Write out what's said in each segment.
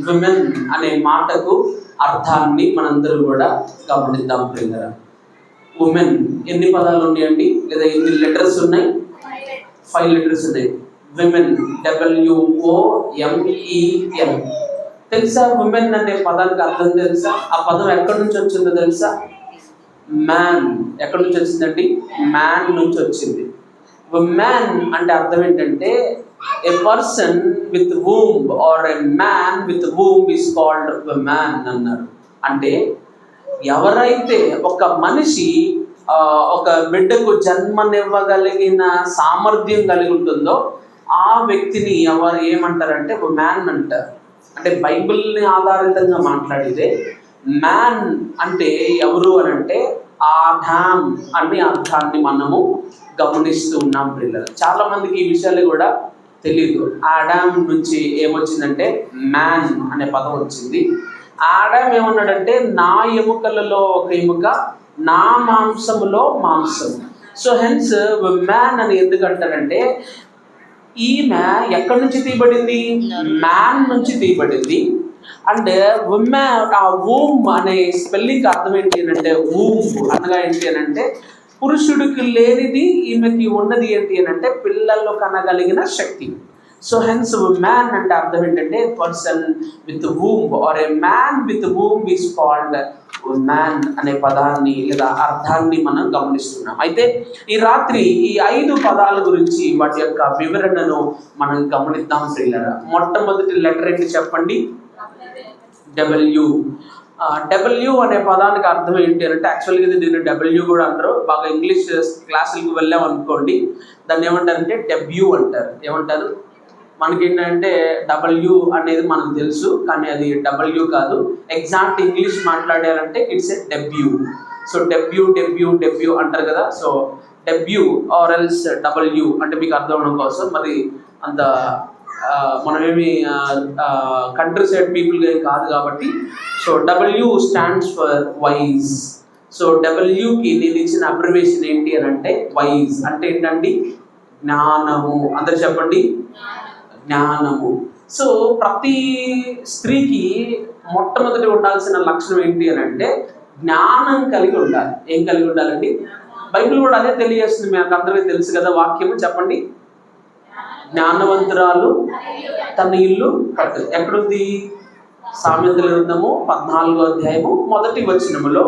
Women అనే మాటకు అర్థాన్ని మనందరూ కూడా గమనిద్దాం ప్రియులారా. ఉమెన్ ఎన్ని పదాలు ఉన్నాయండి, లేదా ఎన్ని లెటర్స్ ఉన్నాయి? 5 లెటర్స్ ఉన్నాయి. Women, WOMEN. తెలుసా? ఉమెన్ అనే పదానికి అర్థం తెలుసా? ఆ పదం ఎక్కడి నుంచి వచ్చిందో తెలుసా? మ్యాన్. ఎక్కడి నుంచి వచ్చిందండి? మ్యాన్ నుంచి వచ్చింది. మ్యాన్ అంటే అర్థం ఏంటంటే a person with womb or a man with womb is called a man అన్నారు. అంటే ఎవరైతే ఒక మనిషి ఒక బిడ్డకు జన్మనివ్వగలిగిన సామర్థ్యం కలిగి ఉంటుందో ఆ వ్యక్తిని ఎవరు ఏమంటారంటే ఒక మ్యాన్ అంటారు. అంటే బైబిల్ని ఆధారితంగా మాట్లాడితే మ్యాన్ అంటే ఎవరు అని అంటే ఆడామ్ అనే అర్థాన్ని మనము గమనిస్తూ ఉన్నాం పిల్లలు. చాలా మందికి ఈ విషయాలు కూడా తెలీదు. ఆడామ్ నుంచి ఏమొచ్చిందంటే మ్యాన్ అనే పదం వచ్చింది. ఆడామ్ ఏమన్నాడంటే నా ఎముకలలో ఒక ఎముక, నా మాంసములో మాంసం. సో హెన్స్ మ్యాన్ అని ఎందుకు అంటారంటే ఈమె ఎక్కడి నుంచి తీయబడింది? మ్యాన్ నుంచి తీయబడింది. అండ్ ఉమెన్, ఆ వూమ్ అనే స్పెల్లింగ్ అర్థం ఏంటి అని అంటే వూమ్ అనగా ఏంటి అని అంటే పురుషుడికి లేనిది ఈమెకి ఉన్నది ఏంటి అని అంటే పిల్లల్లో కనగలిగిన శక్తి. సో హెన్స్ మ్యాన్ అంటే అర్థం ఏంటంటే person with womb or a man with womb is called man అనే పదాన్ని లేదా అర్థాన్ని మనం గమనిస్తున్నాం. అయితే ఈ రాత్రి ఈ 5 పదాల గురించి వాటి యొక్క వివరణను మనం గమనిద్దాం ప్రియులారా. మొట్టమొదటి లెటర్ ఏంటి చెప్పండి? W. W అనే పదానికి అర్థం ఏంటి అంటే యాక్చువల్గా ఇది దీన్ని W కూడా అంటారు. బాగా ఇంగ్లీష్ క్లాసులకు వెళ్ళాం అనుకోండి, దాన్ని ఏమంటారంటే W అంటారు. ఏమంటారు? మనకి ఏంటంటే W అనేది మనకు తెలుసు, కానీ అది W కాదు. ఎగ్జాక్ట్ ఇంగ్లీష్ మాట్లాడారంటే it's a W. So W అంటారు కదా. So W or else W అంటే మీకు అర్థం అవడం కోసం మరి అంత మనమేమి కంట్రీ సైడ్ పీపుల్ కాదు కాబట్టి so W stands for wise. So Wకి నేను ఇచ్చిన అబ్రివేషన్ ఏంటి అని అంటే వైజ్ అంటే ఏంటండి? జ్ఞానము. అందరు చెప్పండి, జ్ఞానము. సో ప్రతి స్త్రీకి మొట్టమొదటి ఉండాల్సిన లక్షణం ఏంటి అని అంటే జ్ఞానం కలిగి ఉండాలి. ఏం కలిగి ఉండాలండి? బైబిల్ కూడా అదే తెలియజేస్తుంది. మీకు అందరికీ తెలుసు కదా వాక్యము, చెప్పండి. జ్ఞానవంతురాలు తన ఇల్లు కట్టు. ఎక్కడుంది? సామెతల గ్రంథము 14వ అధ్యాయము 1వ వచనములో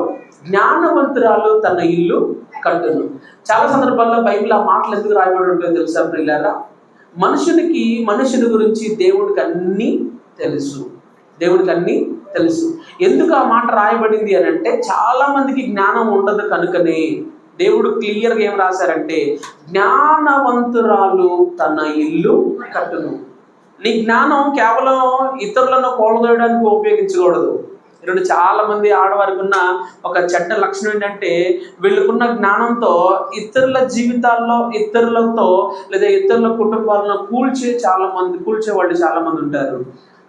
జ్ఞానవంతురాలు తన ఇల్లు కట్టును. చాలా సందర్భాల్లో బైబిల్ ఆ మాటలు ఎందుకు రాయబడి ఉంటాయో తెలుసా ప్రియులారా? మనుషుని గురించి దేవుడికి అన్నీ తెలుసు. ఎందుకు ఆ మాట రాయబడింది అని అంటే చాలా మందికి జ్ఞానం ఉండదు కనుకనే దేవుడు క్లియర్గా ఏం రాశారంటే జ్ఞానవంతురాలు తన ఇల్లు కట్టును. నీ జ్ఞానం కేవలం ఇతరులను కూలదోయడానికి ఉపయోగించకూడదు. ఈరోజు చాలా మంది ఆడవారికి ఉన్న ఒక చెడ్డ లక్షణం ఏంటంటే వీళ్ళకున్న జ్ఞానంతో ఇతరుల జీవితాల్లో ఇతరులతో లేదా ఇతరుల కుటుంబాలను కూల్చే వాళ్ళు చాలా మంది ఉంటారు.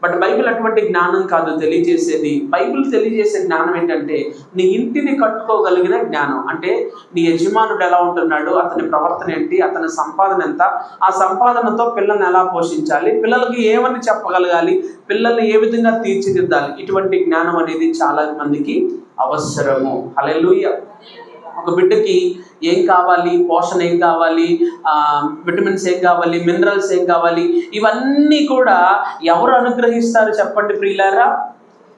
బట్ బైబిల్ అటువంటి జ్ఞానం కాదు తెలియజేసేది. బైబిల్ తెలియజేసే జ్ఞానం ఏంటంటే నీ ఇంటిని కట్టుకోగలిగిన జ్ఞానం. అంటే నీ యజమానుడు ఎలా ఉంటున్నాడు, అతని ప్రవర్తన ఏంటి, అతని సంపాదన ఎంత, ఆ సంపాదనతో పిల్లల్ని ఎలా పోషించాలి, పిల్లలకి ఏమని చెప్పగలగాలి, పిల్లల్ని ఏ విధంగా తీర్చిదిద్దాలి, ఇటువంటి జ్ఞానం అనేది చాలా మందికి అవసరము. హల్లెలూయా. ఒక బిడ్డకి ఏం కావాలి, పోషణ ఏం కావాలి, విటమిన్స్ ఏం కావాలి, మినరల్స్ ఏం కావాలి, ఇవన్నీ కూడా ఎవరు అనుగ్రహిస్తారు చెప్పండి ప్రియులారా?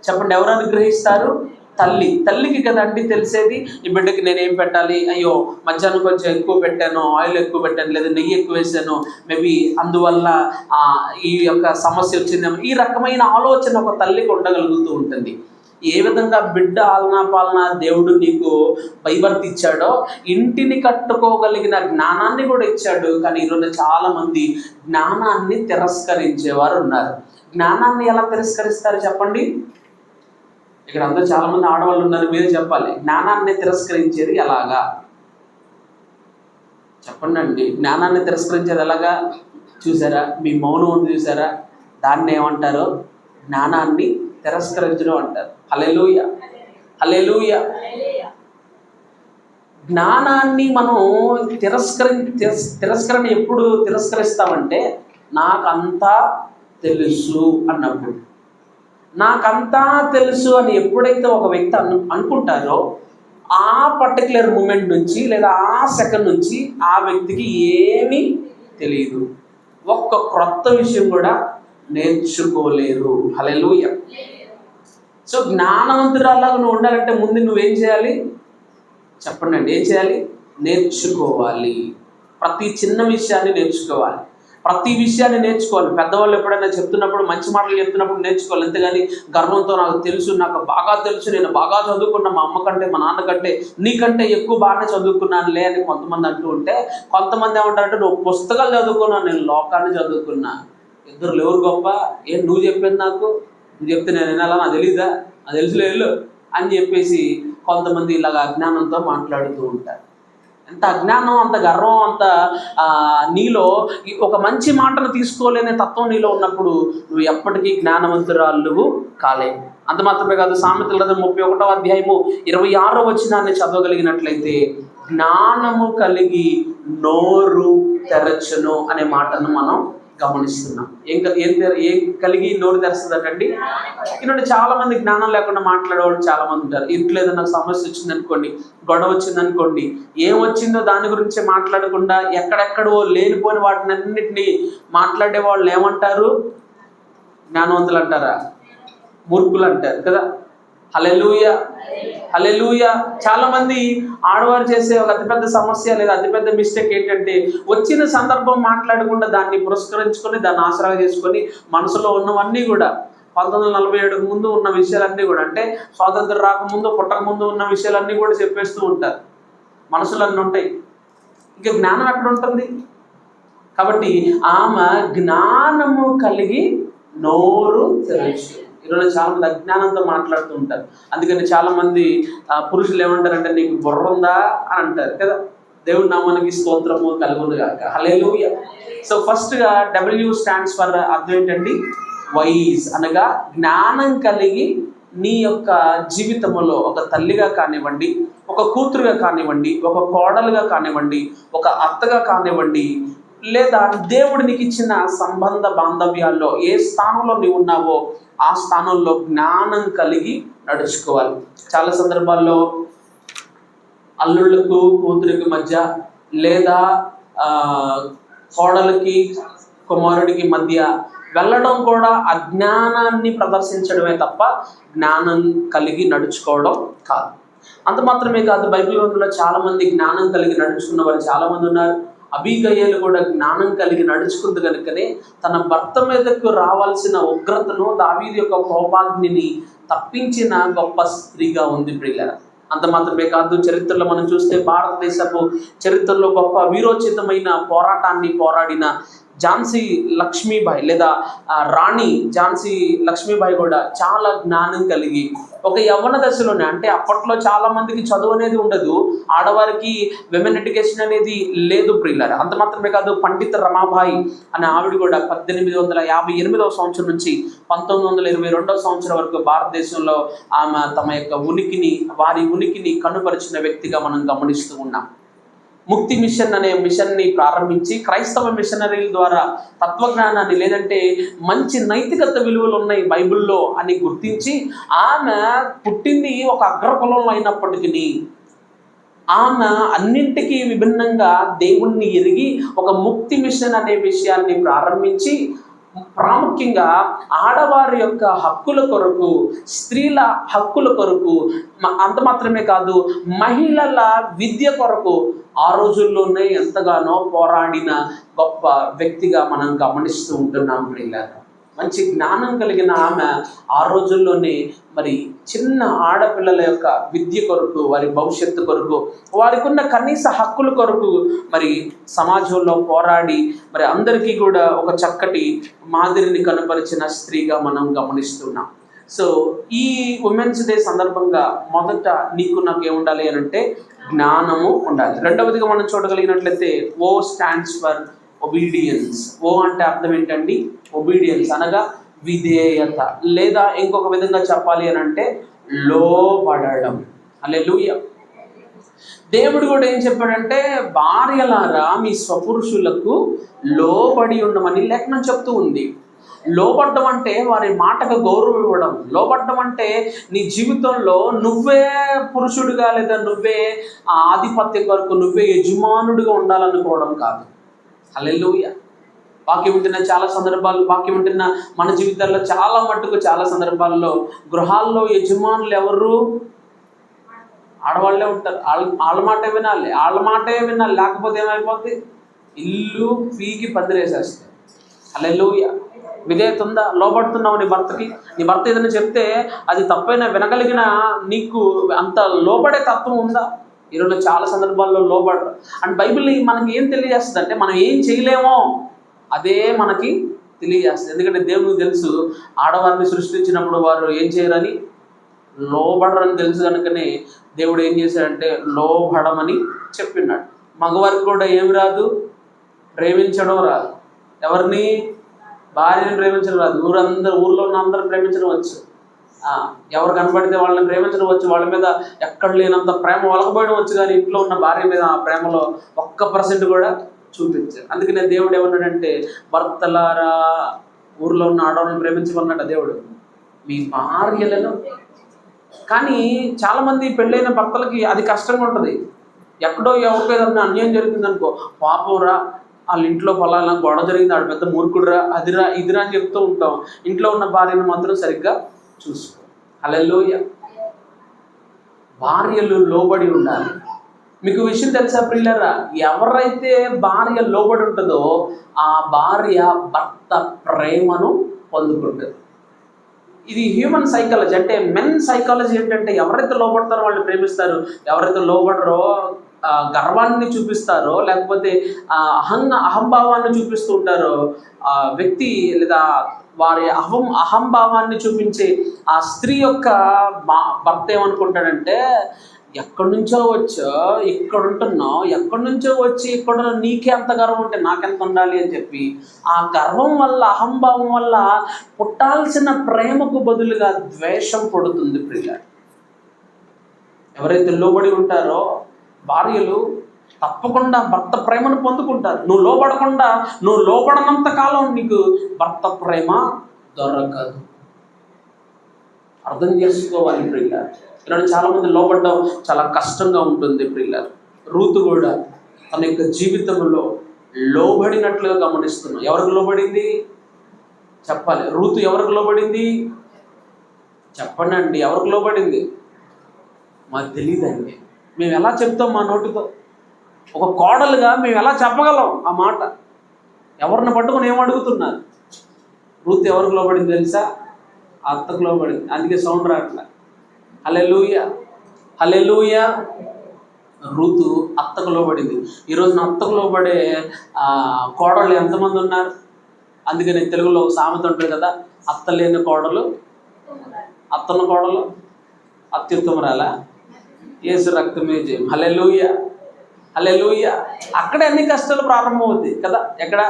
చెప్పండి, ఎవరు అనుగ్రహిస్తారు? తల్లికి కదండి తెలిసేది. ఈ బిడ్డకి నేనేం పెట్టాలి, అయ్యో మధ్యాహ్నం కొంచెం ఎక్కువ పెట్టాను, ఆయిల్ ఎక్కువ పెట్టాను, లేదా నెయ్యి ఎక్కువ వేసాను, మేబీ అందువల్ల ఈ యొక్క సమస్య వచ్చిందేమో, ఈ రకమైన ఆలోచన ఒక తల్లికి ఉండగలుగుతూ ఉంటుంది. ఏ విధంగా బిడ్డ ఆలనా పాలన దేవుడు నీకు పైవర్తి ఇచ్చాడో ఇంటిని కట్టుకోగలిగిన జ్ఞానాన్ని కూడా ఇచ్చాడు. కానీ ఈరోజు చాలా మంది జ్ఞానాన్ని తిరస్కరించేవారు ఉన్నారు. జ్ఞానాన్ని ఎలా తిరస్కరిస్తారు చెప్పండి? ఇక్కడ అందరూ చాలా మంది ఆడవాళ్ళు ఉన్నారు, మీరే చెప్పాలి. జ్ఞానాన్ని తిరస్కరించేది ఎలాగా చెప్పండి అండి. జ్ఞానాన్ని తిరస్కరించేది ఎలాగా చూసారా? మీ మౌనం ఉంది చూసారా? దాన్ని ఏమంటారో జ్ఞానాన్ని తిరస్కరించడం అంటారు. హల్లెలూయా, హల్లెలూయా. జ్ఞానాన్ని మనం తిరస్కరణ ఎప్పుడు తిరస్కరిస్తామంటే నాకంతా తెలుసు అన్నప్పుడు. నాకంతా తెలుసు అని ఎప్పుడైతే ఒక వ్యక్తి అనుకుంటారో ఆ పర్టికులర్ మూమెంట్ నుంచి లేదా ఆ సెకండ్ నుంచి ఆ వ్యక్తికి ఏమీ తెలియదు, ఒక్క క్రొత్త విషయం కూడా నేర్చుకోలేరు. హల్లెలూయా. సో జ్ఞానవంతురాలాగా నువ్వు ఉండాలంటే ముందు నువ్వేం చేయాలి చెప్పండి అండి? ఏం చేయాలి? నేర్చుకోవాలి. ప్రతి చిన్న విషయాన్ని నేర్చుకోవాలి, ప్రతి విషయాన్ని నేర్చుకోవాలి. పెద్దవాళ్ళు ఎప్పుడైనా చెప్తున్నప్పుడు మంచి మాటలు చెప్తున్నప్పుడు నేర్చుకోవాలి, అంతేగాని గర్వంతో నాకు తెలుసు, నాకు బాగా తెలుసు, నేను బాగా చదువుకున్నా, మా అమ్మ కంటే మా నాన్న కంటే నీకంటే ఎక్కువ బాగానే చదువుకున్నానులే అని కొంతమంది అంటూ ఉంటే, కొంతమంది ఏమంటారంటే నువ్వు పుస్తకాలు చదువుకున్నావు, నేను లోకాన్ని చదువుకున్నా. ఇద్దరు ఎవరు గొప్ప? ఏం నువ్వు చెప్పింది నాకు? నువ్వు చెప్తే నేను వినాలా? నాకు తెలీదా? నాకు తెలుసులే వెళ్ళు అని చెప్పేసి కొంతమంది ఇలాగ అజ్ఞానంతో మాట్లాడుతూ ఉంటారు. ఎంత అజ్ఞానం, అంత గర్వం, అంత నీలో ఒక మంచి మాటను తీసుకోలేని తత్వం నీలో ఉన్నప్పుడు నువ్వు ఎప్పటికీ జ్ఞానవంతురాలు కాలేవు. అంత మాత్రమే కాదు, సామెతల గ్రంథం 31వ అధ్యాయము 26వ వచనాన్ని చదవగలిగినట్లయితే జ్ఞానము కలిగి నోరు తెరచును అనే మాటను మనం గమనిస్తున్నాం. ఏం కలిగి నోరు తెరుస్తుందటండి? ఇక్కడ చాలా మంది జ్ఞానం లేకుండా మాట్లాడేవాళ్ళు చాలా మంది ఉంటారు. ఇంట్లో ఏదైనా సమస్య వచ్చిందనుకోండి, గొడవ వచ్చిందనుకోండి, ఏం వచ్చిందో దాని గురించి మాట్లాడకుండా ఎక్కడెక్కడో లేనిపోయిన వాటిని అన్నింటినీ మాట్లాడే వాళ్ళు ఏమంటారు? జ్ఞానవంతులు అంటారా? మూర్ఖులు అంటారు కదా. హల్లెలూయా, హల్లెలూయా. చాలా మంది ఆడవారు చేసే ఒక అతిపెద్ద సమస్య లేదా అతిపెద్ద మిస్టేక్ ఏంటంటే, వచ్చిన సందర్భం మాట్లాడకుండా దాన్ని పురస్కరించుకొని దాన్ని ఆసరా చేసుకొని మనసులో ఉన్నవన్నీ కూడా 1947 ముందు ఉన్న విషయాలన్నీ కూడా, అంటే స్వాతంత్రం రాకముందు పుట్టక ముందు ఉన్న విషయాలన్నీ కూడా చెప్పేస్తూ ఉంటారు. మనసులో అన్నీ ఉంటాయి, ఇంకా జ్ఞానం ఎక్కడ ఉంటుంది? కాబట్టి ఆమె జ్ఞానము కలిగి నోరు తెరచు. ఈరోజు చాలా మంది అజ్ఞానంతో మాట్లాడుతూ ఉంటారు. అందుకని చాలా మంది పురుషులు ఏమంటారంటే నీకు బుర్ర ఉందా అని అంటారు కదా. దేవుడి నామానికి స్తోత్రము కలుగును గాక. హల్లెలూయా. సో ఫస్ట్గా W స్టాండ్స్ ఫర్ అర్థం ఏంటండి? వైజ్ అనగా జ్ఞానం కలిగి నీ యొక్క జీవితంలో ఒక తల్లిగా కానివ్వండి, ఒక కూతురుగా కానివ్వండి, ఒక కోడలుగా కానివ్వండి, ఒక అత్తగా కానివ్వండి, లేదా దేవుడు నీకు ఇచ్చిన సంబంధ బాంధవ్యాల్లో ఏ స్థానంలో నీవు ఉన్నావో ఆ స్థానంలో జ్ఞానం కలిగి నడుచుకోవాలి. చాలా సందర్భాల్లో అల్లుళ్ళకు కూతురికి మధ్య లేదా కోడలికి కుమారుడికి మధ్య వెళ్ళడం కూడా అజ్ఞానాన్ని ప్రదర్శించడమే తప్ప జ్ఞానం కలిగి నడుచుకోవడం కాదు. అంత మాత్రమే కాదు, బైబిల్ గ్రంథంలో చాలా మంది జ్ఞానం కలిగి నడుచుకున్న వారు చాలా మంది ఉన్నారు. అబీగయలు కూడా జ్ఞానం కలిగి నడుచుకుంది కనుకనే తన భర్త మీదకు రావాల్సిన ఉగ్రతను, దావీదు యొక్క కోపాగ్నిని తప్పించిన గొప్ప స్త్రీగా ఉంది ప్రియులారా. అంత మాత్రమే కాదు, చరిత్రలో మనం చూస్తే భారతదేశపు చరిత్రలో గొప్ప వీరోచితమైన పోరాటాన్ని పోరాడిన ఝాన్సీ లక్ష్మీబాయి లేదా రాణి ఝాన్సీ లక్ష్మీబాయి కూడా చాలా జ్ఞానం కలిగి ఒక యవ్వన దశలోనే, అంటే అప్పట్లో చాలా మందికి చదువు అనేది ఉండదు, ఆడవారికి విమెన్ ఎడ్యుకేషన్ అనేది లేదు ప్రియులారా. అంత మాత్రమే కాదు, పండిత రమాబాయి అనే ఆవిడ కూడా 1858వ సంవత్సరం నుంచి 1922వ సంవత్సరం వరకు భారతదేశంలో ఆమె తమ యొక్క వారి ఉనికిని కనుపరిచిన వ్యక్తిగా మనం గమనిస్తూ ఉన్నాం. ముక్తి మిషన్ అనే మిషన్ని ప్రారంభించి క్రైస్తవ మిషనరీల ద్వారా తత్వజ్ఞానాన్ని, లేదంటే మంచి నైతికత విలువలు ఉన్నాయి బైబిల్లో అని గుర్తించి, ఆమె పుట్టింది ఒక అగ్రకులంలో అయినప్పటికీ ఆమె అన్నింటికీ విభిన్నంగా దేవుణ్ణి ఎరిగి ఒక ముక్తి మిషన్ అనే విషయాన్ని ప్రారంభించి, ప్రాముఖ్యంగా ఆడవారి యొక్క హక్కుల కొరకు, స్త్రీల హక్కుల కొరకు, అంత మాత్రమే కాదు మహిళల విద్య కొరకు ఆ రోజుల్లోనే ఎంతగానో పోరాడిన గొప్ప వ్యక్తిగా మనం గమనిస్తూ ఉంటున్నాం ప్రియులారా. మంచి జ్ఞానం కలిగిన ఆమె ఆ రోజుల్లోనే మరి చిన్న ఆడపిల్లల యొక్క విద్య కొరకు, వారి భవిష్యత్తు కొరకు, వారికి ఉన్న కనీస హక్కుల కొరకు మరి సమాజంలో పోరాడి మరి అందరికీ కూడా ఒక చక్కటి మాదిరిని కనపరిచిన స్త్రీగా మనం గమనిస్తున్నాం. సో ఈ ఉమెన్స్ డే సందర్భంగా మొదట నీకు నాకు ఏముండాలి అని అంటే జ్ఞానము ఉండాలి. రెండవదిగా మనం చూడగలిగినట్లయితే O stands for obedience. O అంటే అర్థం ఏంటండి? ఒబీడియన్స్ అనగా విధేయత, లేదా ఇంకొక విధంగా చెప్పాలి అని అంటే లోబడడం. హల్లెలూయా. దేవుడు కూడా ఏం చెప్పాడంటే, భార్యలారా మీ స్వపురుషులకు లోబడి ఉండమని లేఖనం చెప్తూ ఉంది. లోబడ్డం అంటే వారి మాటకు గౌరవం ఇవ్వడం. లోబడ్డం అంటే నీ జీవితంలో నువ్వే పురుషుడిగా లేదా నువ్వే ఆధిపత్యం కొరకు నువ్వే యజమానుడిగా ఉండాలనుకోవడం కాదు. హల్లెలూయా. వాక్యం వింటున్న చాలా సందర్భాలు, వాక్యం వింటున్న మన జీవితాల్లో చాలా మట్టుకు చాలా సందర్భాల్లో గృహాల్లో యజమానులు ఎవరు? ఆడవాళ్ళే ఉంటారు. వాళ్ళ మాటే వినాలి, లేకపోతే ఏమైపోద్ది? ఇల్లు పీకి పందిరేసేస్తారు. హల్లెలూయా. విధేయత ఉందా? లోబడుతున్నావు నీ భర్తకి? నీ భర్త ఏదైనా చెప్తే అది తప్పైనా వినగలిగిన నీకు అంత లోబడే తత్వం ఉందా? ఈరోజు చాలా సందర్భాల్లో లోబడరు. అండ్ బైబిల్ మనకి ఏం తెలియజేస్తుంది అంటే మనం ఏం చేయలేమో అదే మనకి తెలియజేస్తుంది. ఎందుకంటే దేవునికి తెలుసు ఆడవారిని సృష్టించినప్పుడు వారు ఏం చేయరని, లోబడరని తెలుసు. కనుకనే దేవుడు ఏం చేశాడంటే లోబడమని చెప్పినాడు. మగవారికి కూడా ఏమి రాదు? ప్రేమించడం రాదు. ఎవరిని? భార్యని ప్రేమించడం రాదు. ఊర్లో ఉన్న అందరూ ప్రేమించడం వచ్చు. ఎవరు కనబడితే వాళ్ళని ప్రేమించడం వచ్చు. వాళ్ళ మీద ఎక్కడ లేనంత ప్రేమ ఒలకబోయడం వచ్చు. కానీ ఇంట్లో ఉన్న భార్య మీద ఆ ప్రేమలో 1% కూడా చూపించారు. అందుకనే దేవుడు ఏమన్నాడంటే భర్తలారా ఊర్లో ఉన్న ఆడవాళ్ళని ప్రేమించమన్నాడు దేవుడు, మీ భార్యలను. కానీ చాలామంది పెళ్ళైన భర్తలకి అది కష్టంగా ఉంటుంది. ఎక్కడో ఎవరికో ఏదన్నా అన్యాయం జరిగిందనుకో, పాపంరా వాళ్ళ ఇంట్లో పొలాల గొడవ జరిగింది, ఆడు పెద్ద మూర్ఖుడురా, అదిరా ఇదిరా అని చెప్తూ ఉంటాం. ఇంట్లో ఉన్న భార్యను మాత్రం సరిగ్గా చూసుకో. హల్లెలూయా. భార్యలు లోబడి ఉండాలి. మీకు విషయం తెలుసా ప్రియులారా? ఎవరైతే భార్య లోబడి ఉంటుందో ఆ భార్య భర్త ప్రేమను పొందుకుంటుంది. ఇది హ్యూమన్ సైకాలజీ. అంటే మెన్ సైకాలజీ ఏంటంటే ఎవరైతే లోబడతారో వాళ్ళు ప్రేమిస్తారు. ఎవరైతే లోబడరో గర్వాన్ని చూపిస్తారో లేకపోతే అహంభావాన్ని చూపిస్తూ ఉంటారో ఆ వ్యక్తి లేదా వారి అహంభావాన్ని చూపించే ఆ స్త్రీ యొక్క భర్త ఏమనుకుంటాడంటే ఎక్కడి నుంచో వచ్చో ఇక్కడ ఉంటున్నావు, ఎక్కడి నుంచో వచ్చి ఇక్కడ నీకే అంత గర్వం ఉంటే నాకెంత ఉండాలి అని చెప్పి ఆ గర్వం వల్ల అహంభావం వల్ల పుట్టాల్సిన ప్రేమకు బదులుగా ద్వేషం పుడుతుంది. ప్రియ ఎవరైతే లోబడి ఉంటారో భార్యలు తప్పకుండా భర్త ప్రేమను పొందుకుంటారు. నువ్వు లోబడనంత కాలం నీకు భర్త ప్రేమ దొరకదు. అర్థం చేసుకోవాలి ప్రియుల. ఇలాంటి చాలామంది లోబడడం చాలా కష్టంగా ఉంటుంది ప్రియుల. రూతు కూడా తన యొక్క జీవితంలో లోబడినట్లుగా గమనిస్తున్నాం. ఎవరికి లోబడింది చెప్పాలి? రూతు ఎవరికి లోబడింది చెప్పండి అండి. ఎవరికి లోబడింది? మాకు తెలియదండి. మేము ఎలా చెప్తాం మా నోటితో? ఒక కోడలుగా మేము ఎలా చెప్పగలం ఆ మాట? ఎవరిని పట్టుకుని ఏమడుగుతున్నారు? రూతు ఎవరికి లోబడింది తెలుసా? అత్తకు లోబడింది. అందుకే సౌండ్ రాట్లా. హల్లెలూయా, హల్లెలూయా. రూతు అత్తకు లోబడింది. ఈరోజు నా అత్తకు లోబడే కోడళ్ళు ఎంతమంది ఉన్నారు? అందుకని తెలుగులో ఒక సామెత ఉంటుంది కదా, అత్త లేని కోడలు అత్తన్న కోడలు అత్యుత్తమరాలా, యేసు రక్తమే జయం. హల్లెలూయా, హల్లెలూయా. అక్కడే అన్ని కష్టాలు ప్రారంభమవుతాయి కదా. ఎక్కడ?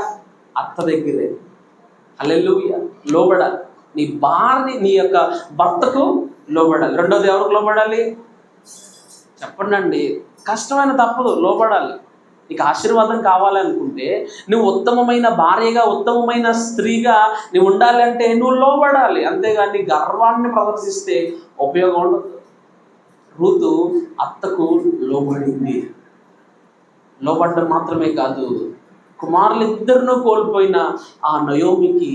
అత్త దగ్గరే. హల్లెలూయా. లోబడాలి. నీ భార్య నీ యొక్క భర్తకు లోబడాలి. రెండోది ఎవరికి లోబడాలి చెప్పండి అండి? కష్టమైన తప్పదు, లోబడాలి. నీకు ఆశీర్వాదం కావాలనుకుంటే నువ్వు ఉత్తమమైన భార్యగా ఉత్తమమైన స్త్రీగా నువ్వు ఉండాలంటే నువ్వు లోబడాలి. అంతేగాని గర్వాన్ని ప్రదర్శిస్తే ఉపయోగం ఉండదు. రూతు అత్తకు లోబడింది. లోబడ్డం మాత్రమే కాదు, కుమారులిద్దరినూ కోల్పోయిన ఆ నయోమికి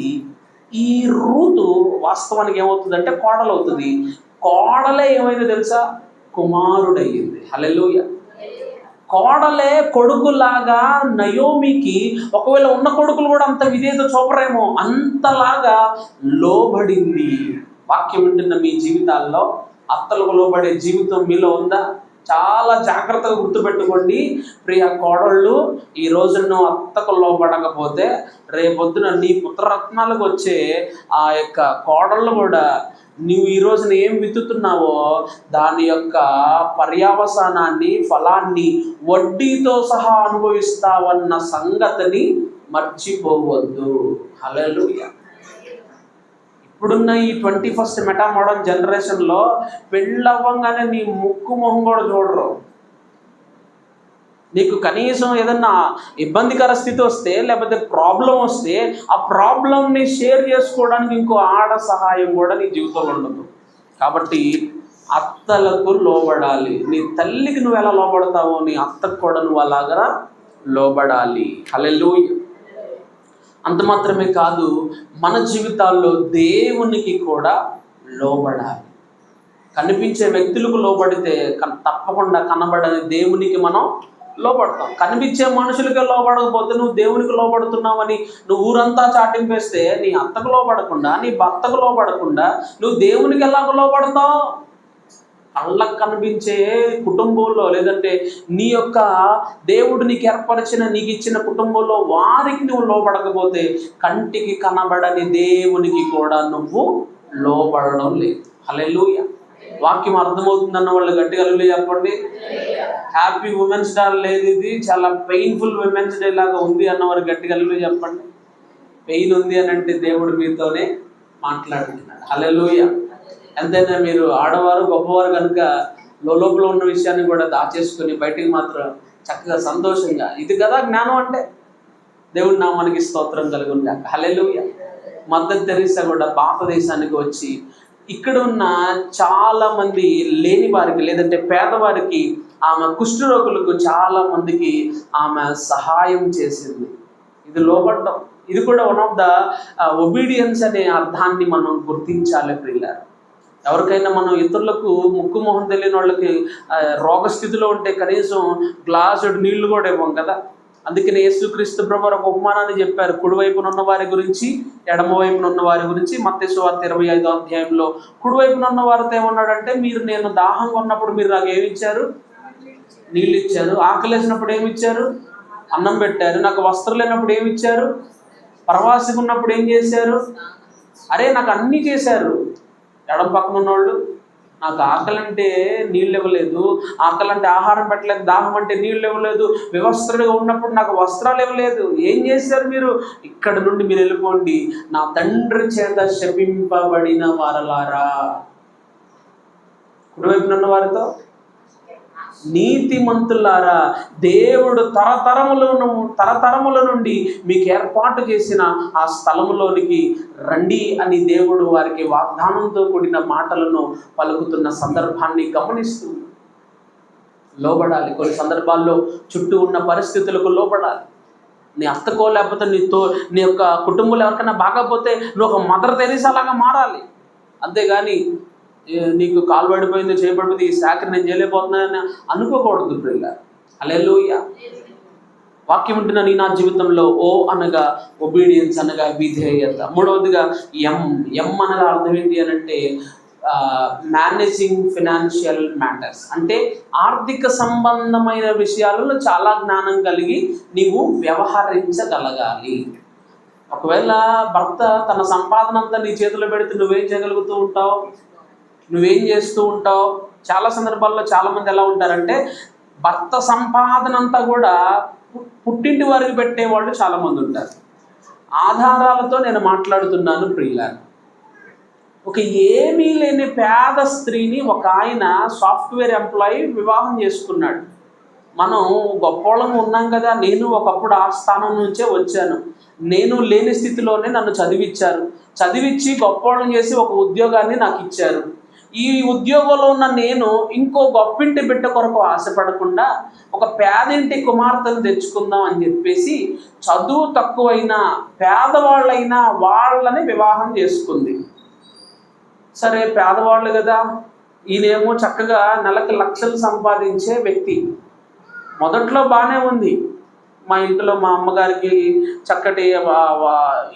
ఈ రూతు వాస్తవానికి ఏమవుతుందంటే కోడలు అవుతుంది. కోడలే ఏమైందో తెలుసా? కుమారుడయ్యింది. హల్లెలూయా. కోడలే కొడుకులాగా నయోమికి, ఒకవేళ ఉన్న కొడుకులు కూడా అంత విధేయత చూపరేమో, అంతలాగా లోబడింది. వాక్యం వింటున్న మీ జీవితాల్లో అత్తలకు లోబడే జీవితం మీలో ఉందా? చాలా జాగ్రత్తగా గుర్తుపెట్టుకోండి ప్రియ కోడళ్ళు. ఈ రోజు నువ్వు అత్తకు లోబడకపోతే రేపొద్దున నీ పుత్రరత్నాలకు వచ్చే ఆ యొక్క కోడళ్ళు కూడా నువ్వు ఈ రోజున ఏం విత్తుతున్నావో దాని యొక్క పర్యావసానాన్ని, ఫలాన్ని వడ్డీతో సహా అనుభవిస్తావన్న సంగతిని మర్చిపోవద్దు. హల్లెలూయా. ఇప్పుడున్న ఈ 21st మెటామోడర్న్ జనరేషన్లో పెళ్ళవ్వంగానే నీ ముక్కు మొహం కూడా చూడరు. నీకు కనీసం ఏదన్నా ఇబ్బందికర స్థితి వస్తే, లేకపోతే ప్రాబ్లం వస్తే, ఆ ప్రాబ్లంని షేర్ చేసుకోవడానికి ఇంకో ఆడ సహాయం కూడా నీ జీవితంలో ఉండదు. కాబట్టి అత్తలకు లోబడాలి. నీ తల్లికి నువ్వు ఎలా లోబడతావో నీ అత్తకు కూడా నువ్వు అలాగా లోబడాలి. హల్లెలూయా. అంత మాత్రమే కాదు, మన జీవితాల్లో దేవునికి కూడా లోబడాలి. కనిపించే వ్యక్తులకు లోబడితే తప్పకుండా కనబడని దేవునికి మనం లోబడతాం. కనిపించే మనుషులకే లోబడకపోతే నువ్వు దేవునికి లోబడుతున్నావని నువ్వు ఊరంతా చాటింపేస్తే, నీ అత్తకు లోబడకుండా, నీ భర్తకు లోబడకుండా నువ్వు దేవునికి ఎలాగ లోబడతావు? కళ్ళకు కనిపించే కుటుంబంలో, లేదంటే నీ యొక్క దేవుడు నీకు ఏర్పరిచిన, నీకు ఇచ్చిన కుటుంబంలో వారికి నువ్వు లోబడకపోతే కంటికి కనబడని దేవునికి కూడా నువ్వు లోబడడం లేదు. హల్లెలూయా. వాక్యం అర్థమవుతుందన్న వాళ్ళు గట్టిగా హల్లెలూయా చెప్పండి. హ్యాపీ ఉమెన్స్ డే లేదు, ఇది చాలా పెయిన్ఫుల్ ఉమెన్స్ డే లాగా ఉంది అన్నవారు గట్టిగా హల్లెలూయా చెప్పండి. పెయిన్ ఉంది అని అంటే దేవుడు మీతోనే మాట్లాడుతున్నాడు. హల్లెలూయా. ఎంతైనా మీరు ఆడవారు గొప్పవారు కనుక లోపల ఉన్న విషయాన్ని కూడా దాచేసుకొని బయటికి మాత్రం చక్కగా సంతోషంగా, ఇది కదా జ్ఞానం అంటే. దేవుడి నామానికి స్తోత్రం కలుగును గాక. హల్లెలూయా. మదర్ తెరీసా కూడా భారతదేశానికి వచ్చి ఇక్కడ ఉన్న చాలా మంది లేని వారికి, లేదంటే పేదవారికి, ఆమె కుష్ఠరోగులకు చాలా మందికి ఆమె సహాయం చేసింది. ఇది లోబడ్డం. ఇది కూడా వన్ ఆఫ్ ద ఒబీడియన్స్ అనే అర్థాన్ని మనం గుర్తించాలి ప్రియులారా. ఎవరికైనా మనం ఇతరులకు ముక్కు మొహం తెలియని వాళ్ళకి రోగస్థితిలో ఉంటే కనీసం గ్లాసుడు నీళ్లు కూడా ఇవ్వం కదా. అందుకని యేసుక్రీస్తు ప్రభువు ఒక ఉపమానాన్ని చెప్పారు, కుడివైపున ఉన్న వారి గురించి, ఎడమ వైపున ఉన్న వారి గురించి. మత్తయి సువార్త 25వ అధ్యాయంలో కుడివైపున ఉన్న వారితో ఏమన్నాడంటే, మీరు నేను దాహంగా ఉన్నప్పుడు మీరు నాకు ఏమి ఇచ్చారు? నీళ్ళు ఇచ్చారు. ఆకలేసినప్పుడు ఏమి ఇచ్చారు? అన్నం పెట్టారు. నాకు వస్త్రం లేనప్పుడు ఏమి ఇచ్చారు? ప్రవాసిగా ఉన్నప్పుడు ఏం చేశారు? అరే నాకు అన్నీ చేశారు. ఎడం పక్కన ఉన్నవాళ్ళు నాకు ఆకలంటే నీళ్ళు ఇవ్వలేదు, ఆకలంటే ఆహారం పెట్టలేదు, దాహం అంటే నీళ్ళు ఇవ్వలేదు, వివస్త్రుడిగా ఉన్నప్పుడు నాకు వస్త్రాలు ఇవ్వలేదు. ఏం చేశారు మీరు? ఇక్కడ నుండి మీరు వెళ్ళిపోండి, నా తండ్రి చేత శపింపబడిన వారలారా. కుడివైపున ఉన్న వారితో నీతిమంతులారా, దేవుడు తరతరముల నుండి మీకు ఏర్పాటు చేసిన ఆ స్థలములోనికి రండి అని దేవుడు వారికి వాగ్దానంతో కూడిన మాటలను పలుకుతున్న సందర్భాన్ని గమనిస్తూ లోబడాలి. కొన్ని సందర్భాల్లో చుట్టూ ఉన్న పరిస్థితులకు లోబడాలి. నీ అత్తకో లేకపోతే నీ యొక్క కుటుంబంలో ఎవరికైనా బాగపోతే నువ్వు ఒక మదర్ తెరీసా లాగా మారాలి. అంతేగాని నీకు కాలు పడిపోయింది, చేయబడిపోయింది, ఈ శాఖని నేను చేయలేకపోతున్నానని అనుకోకూడదు ప్రియులారా. హల్లెలూయా. వాక్యం ఉంటున్న నీ నా జీవితంలో ఓ అనగా ఒబీడియన్స్ అనగా విధేయత. మూడవదిగా ఎం అనగా అర్థం ఏంటి అని అంటే మేనేజింగ్ ఫినాన్షియల్ మ్యాటర్స్. అంటే ఆర్థిక సంబంధమైన విషయాలలో చాలా జ్ఞానం కలిగి నీవు వ్యవహరించగలగాలి. ఒకవేళ భర్త తన సంపాదన అంతా నీ చేతిలో పెడితే నువ్వేం చేయగలుగుతూ ఉంటావు? నువ్వేం చేస్తూ ఉంటావు? చాలా సందర్భాల్లో చాలామంది ఎలా ఉంటారంటే భర్త సంపాదన అంతా కూడా పుట్టింటి వారికి పెట్టేవాళ్ళు చాలామంది ఉంటారు. ఆధారాలతో నేను మాట్లాడుతున్నాను ప్రియులారా. ఒక ఏమీ లేని పేద స్త్రీని ఒక ఆయన సాఫ్ట్వేర్ ఎంప్లాయీ వివాహం చేసుకున్నాడు. మనం గొప్పవాళ్ళము ఉన్నాం కదా, నేను ఒకప్పుడు ఆ స్థానం నుంచే వచ్చాను. నేను లేని స్థితిలోనే నన్ను చదివించి గొప్పవాళ్ళని చేసి ఒక ఉద్యోగాన్ని నాకు ఇచ్చారు. ఈ ఉద్యోగంలో ఉన్న నేను ఇంకో గొప్పింటి బిడ్డ కొరకు ఆశపడకుండా ఒక పేదింటి కుమార్తెను తెచ్చుకుందాం అని చెప్పేసి చదువు తక్కువైనా పేదవాళ్ళైనా వాళ్ళని వివాహం చేసుకుంది. సరే పేదవాళ్ళు కదా, ఈయనేమో చక్కగా నెలకు లక్షలు సంపాదించే వ్యక్తి. మొదట్లో బాగానే ఉంది. మా ఇంట్లో మా అమ్మగారికి చక్కటి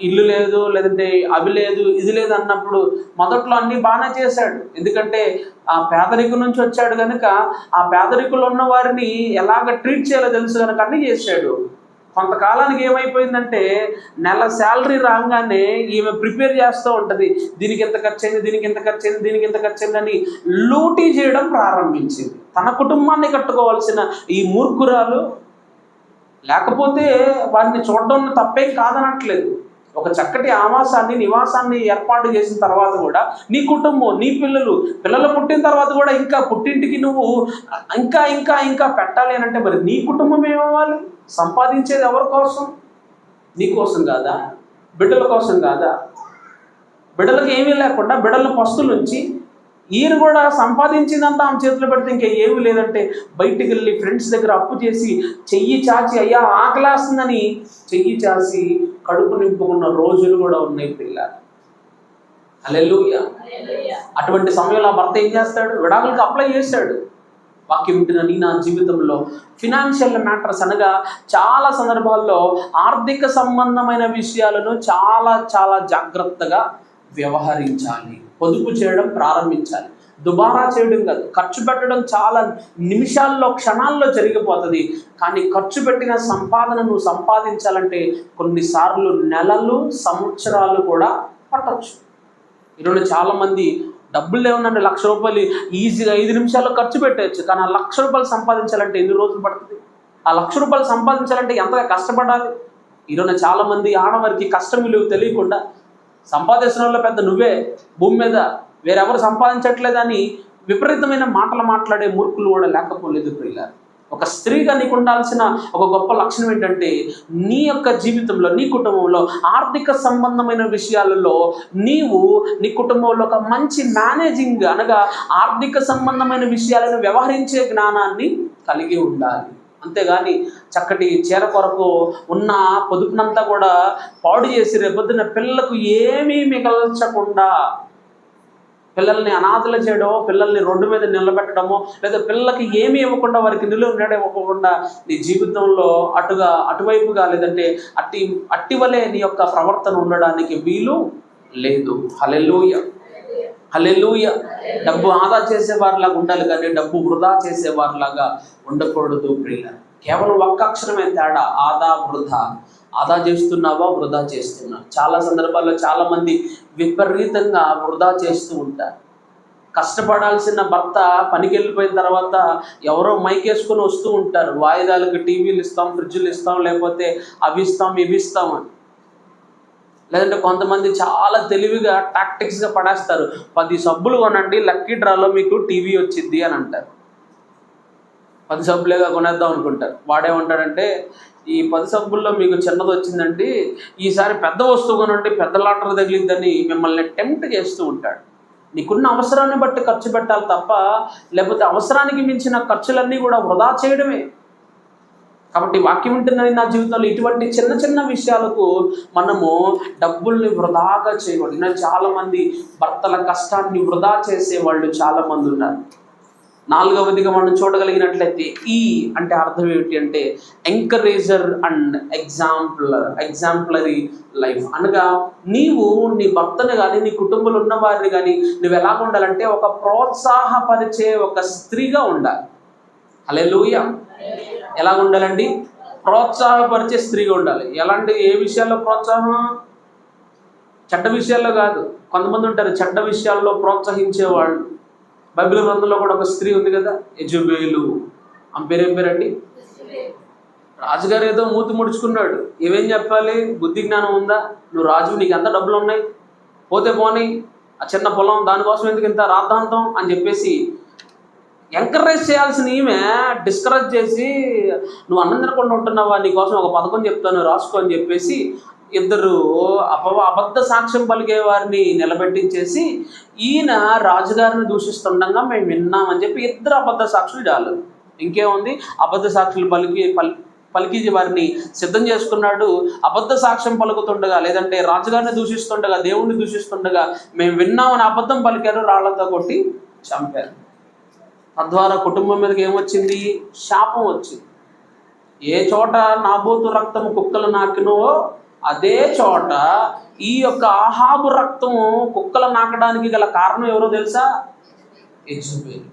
ఇల్లు లేదు, లేదంటే అవి లేదు, ఇది లేదు అన్నప్పుడు మొదట్లో అన్నీ బాగానే చేశాడు. ఎందుకంటే ఆ పేదరికం నుంచి వచ్చాడు కనుక ఆ పేదరికంలో ఉన్న వారిని ఎలాగ ట్రీట్ చేయాలో తెలుసు కనుక అన్నీ చేశాడు. కొంతకాలానికి ఏమైపోయిందంటే నెల శాలరీ రాగానే ఈమె ప్రిపేర్ చేస్తూ ఉంటుంది, దీనికి ఎంత ఖర్చు అయింది, దీనికి ఎంత ఖర్చు అయింది, దీనికి ఎంత ఖర్చు అయిందని లూటీ చేయడం ప్రారంభించింది. తన కుటుంబాన్ని కట్టుకోవాల్సిన ఈ మూర్ఖురాలు. లేకపోతే వారిని చూడడం తప్పేం కాదనట్లేదు. ఒక చక్కటి ఆవాసాన్ని నివాసాన్ని ఏర్పాటు చేసిన తర్వాత కూడా నీ కుటుంబం, నీ పిల్లలు పుట్టిన తర్వాత కూడా ఇంకా పుట్టింటికి నువ్వు ఇంకా ఇంకా ఇంకా పెట్టాలి అని అంటే మరి నీ కుటుంబం ఏమవ్వాలి? సంపాదించేది ఎవరి కోసం? నీ కోసం కాదా? బిడ్డల కోసం కాదా? బిడ్డలకు ఏమీ లేకుండా బిడ్డలను పస్తుల నుంచి ఈయన కూడా సంపాదించిందంతా ఆమె చేతిలో పెడితే ఇంకా ఏమీ లేదంటే బయటికి వెళ్ళి ఫ్రెండ్స్ దగ్గర అప్పు చేసి చెయ్యి చాచి అయ్యా ఆకలేస్తుందని చెయ్యి చాచి కడుపు నింపుకున్న రోజులు కూడా ఉన్నాయి పిల్ల. హల్లెలూయా. అటువంటి సమయంలో ఆ భర్త ఏం చేస్తాడు? విడాకులకు అప్లై చేశాడు. వాక్యం వింటున్న నా జీవితంలో ఫినాన్షియల్ మ్యాటర్స్ అనగా చాలా సందర్భాల్లో ఆర్థిక సంబంధమైన విషయాలను చాలా చాలా జాగ్రత్తగా వ్యవహరించాలి. పొదుపు చేయడం ప్రారంభించాలి. దుబారా చేయడం కాదు. ఖర్చు పెట్టడం చాలా నిమిషాల్లో క్షణాల్లో జరిగిపోతుంది. కానీ ఖర్చు పెట్టిన సంపాదన నువ్వు సంపాదించాలంటే కొన్నిసార్లు నెలలు సంవత్సరాలు కూడా పట్టవచ్చు. ఈరోజు చాలామంది డబ్బులు లేవునండి, 1,00,000 రూపాయలు ఈజీగా 5 నిమిషాల్లో ఖర్చు పెట్టవచ్చు. కానీ ఆ 1,00,000 రూపాయలు సంపాదించాలంటే ఎన్ని రోజులు పడుతుంది? ఆ 1,00,000 రూపాయలు సంపాదించాలంటే ఎంతగా కష్టపడాలి? ఈరోజు చాలామంది ఆడవారికి కష్టం విలువ తెలియకుండా సంపాదించిన వాళ్ళు పెద్ద నువ్వే భూమి మీద వేరెవరు సంపాదించట్లేదని విపరీతమైన మాటలు మాట్లాడే మూర్ఖులు కూడా లేకపోలేదు ప్రియులారా. ఒక స్త్రీగా నీకు ఉండాల్సిన ఒక గొప్ప లక్షణం ఏంటంటే నీ యొక్క జీవితంలో, నీ కుటుంబంలో ఆర్థిక సంబంధమైన విషయాలలో నీవు నీ కుటుంబంలో ఒక మంచి మేనేజింగ్ అనగా ఆర్థిక సంబంధమైన విషయాలను వ్యవహరించే జ్ఞానాన్ని కలిగి ఉండాలి. అంతేగాని చక్కటి చీర కొరకు ఉన్న పొదుపునంతా కూడా పాడు చేసి రేపొద్దున పిల్లలకు ఏమీ మిగల్చకుండా పిల్లల్ని అనాథలు చేయడమో, పిల్లల్ని రోడ్డు మీద నిలబెట్టడమో, లేదా పిల్లలకి ఏమీ ఇవ్వకుండా వారికి నిలువ నీడ ఇవ్వకుండా నీ జీవితంలో అటువైపుగా లేదంటే అట్టివలే నీ యొక్క ప్రవర్తన ఉండడానికి వీలు లేదు. హల్లెలూయా. హల్లెలూయా. డబ్బు ఆదా చేసేవారిలాగా ఉండాలి కానీ డబ్బు వృధా చేసేవారిలాగా ఉండకూడదు ప్రియుల. కేవలం ఒక్క అక్షరమే తేడా, ఆదా వృధా. ఆదా చేస్తున్నావా, వృధా చేస్తున్నా? చాలా సందర్భాల్లో చాలామంది విపరీతంగా వృధా చేస్తూ ఉంటారు. కష్టపడాల్సిన భర్త పనికి వెళ్ళిపోయిన తర్వాత ఎవరో మైకేసుకొని వస్తూ ఉంటారు. వాయిదాలకు టీవీలు ఇస్తాం, ఫ్రిడ్జ్లు ఇస్తాం, లేకపోతే అవి ఇస్తాం ఇవి ఇస్తాం అని. లేదంటే కొంతమంది చాలా తెలివిగా టాక్టిక్స్గా పడేస్తారు. 10 సబ్బులు కొనండి, లక్కీ డ్రాలో మీకు టీవీ వచ్చింది అని అంటారు. 10 సబ్బులేగా కొనేద్దాం అనుకుంటారు. వాడేమంటాడంటే ఈ 10 సబ్బుల్లో మీకు చిన్నది వచ్చిందండి, ఈసారి పెద్ద వస్తువు కొనండి, పెద్ద లాటరీ తగిలిద్దని మిమ్మల్ని టెంప్ట్ చేస్తూ ఉంటాడు. నీకున్న అవసరాన్ని బట్టి ఖర్చు పెట్టాలి తప్ప లేకపోతే అవసరానికి మించిన ఖర్చులన్నీ కూడా వృధా చేయడమే. కాబట్టి వాక్యం ఉంటున్నది నా జీవితంలో ఇటువంటి చిన్న చిన్న విషయాలకు మనము డబ్బుల్ని వృధాగా చేయకూడదు. చాలామంది భర్తల కష్టాన్ని వృధా చేసేవాళ్ళు చాలామంది ఉన్నారు. 4వదిగా మనం చూడగలిగినట్లయితే ఈ అంటే అర్థం ఏమిటి అంటే ఎంకరేజర్ అండ్ ఎగ్జాంపులరీ లైఫ్ అనగా నీవు నీ భర్తను కానీ నీ కుటుంబంలో ఉన్న వారిని కానీ నువ్వు ఎలాగ ఉండాలంటే ఒక ప్రోత్సాహపరిచే ఒక స్త్రీగా ఉండాలి. హల్లెలూయా. ఎలాగ ఉండాలండి? ప్రోత్సాహపరిచే స్త్రీగా ఉండాలి. ఎలాంటి ఏ విషయాల్లో ప్రోత్సాహం? చెడ్డ విషయాల్లో కాదు. కొంతమంది ఉంటారు చెడ్డ విషయాల్లో ప్రోత్సహించేవాళ్ళు. బైబిల్ గ్రంథంలో కూడా ఒక స్త్రీ ఉంది కదా, యెజబెలు. ఆమె పేరేం పేరండి? రాజుగారు ఏదో మూతి ముడుచుకున్నాడు. ఏమేం చెప్పాలి? బుద్ధి జ్ఞానం ఉందా? నువ్వు రాజు, నీకు ఎంత డబ్బులు ఉన్నాయి, పోతే పోనీ, ఆ చిన్న పొలం దానికోసం ఎందుకు ఇంత రాద్ధాంతం అని చెప్పేసి ఎంకరేజ్ చేయాల్సిన ఈమె డిస్కరేజ్ చేసి నువ్వు అన్నం తినకుండా ఉంటున్నావా, నీకోసం ఒక పథకం చెప్తాను రాసుకో అని చెప్పేసి ఇద్దరు అబద్ధ సాక్ష్యం పలికే వారిని నిలబెట్టించేసి ఈయన రాజుగారిని దూషిస్తుండగా మేము విన్నామని చెప్పి ఇద్దరు అబద్ధ సాక్షులు చాలు. ఇంకేముంది? అబద్ధ సాక్షులు పలికి వారిని సిద్ధం చేసుకున్నాడు. అబద్ధ సాక్ష్యం పలుకుతుండగా లేదంటే రాజుగారిని దూషిస్తుండగా, దేవుణ్ణి దూషిస్తుండగా మేము విన్నామని అబద్ధం పలికారు, రాళ్లతో కొట్టి చంపారు. తద్వారా కుటుంబం మీదకి ఏమొచ్చింది? శాపం వచ్చింది. ఏ చోట నాబోతు రక్తం కుక్కలు నాకినో అదే చోట ఈ యొక్క ఆహాబు రక్తము కుక్కలు నాకడానికి గల కారణం ఎవరో తెలుసా? యెజబెలు.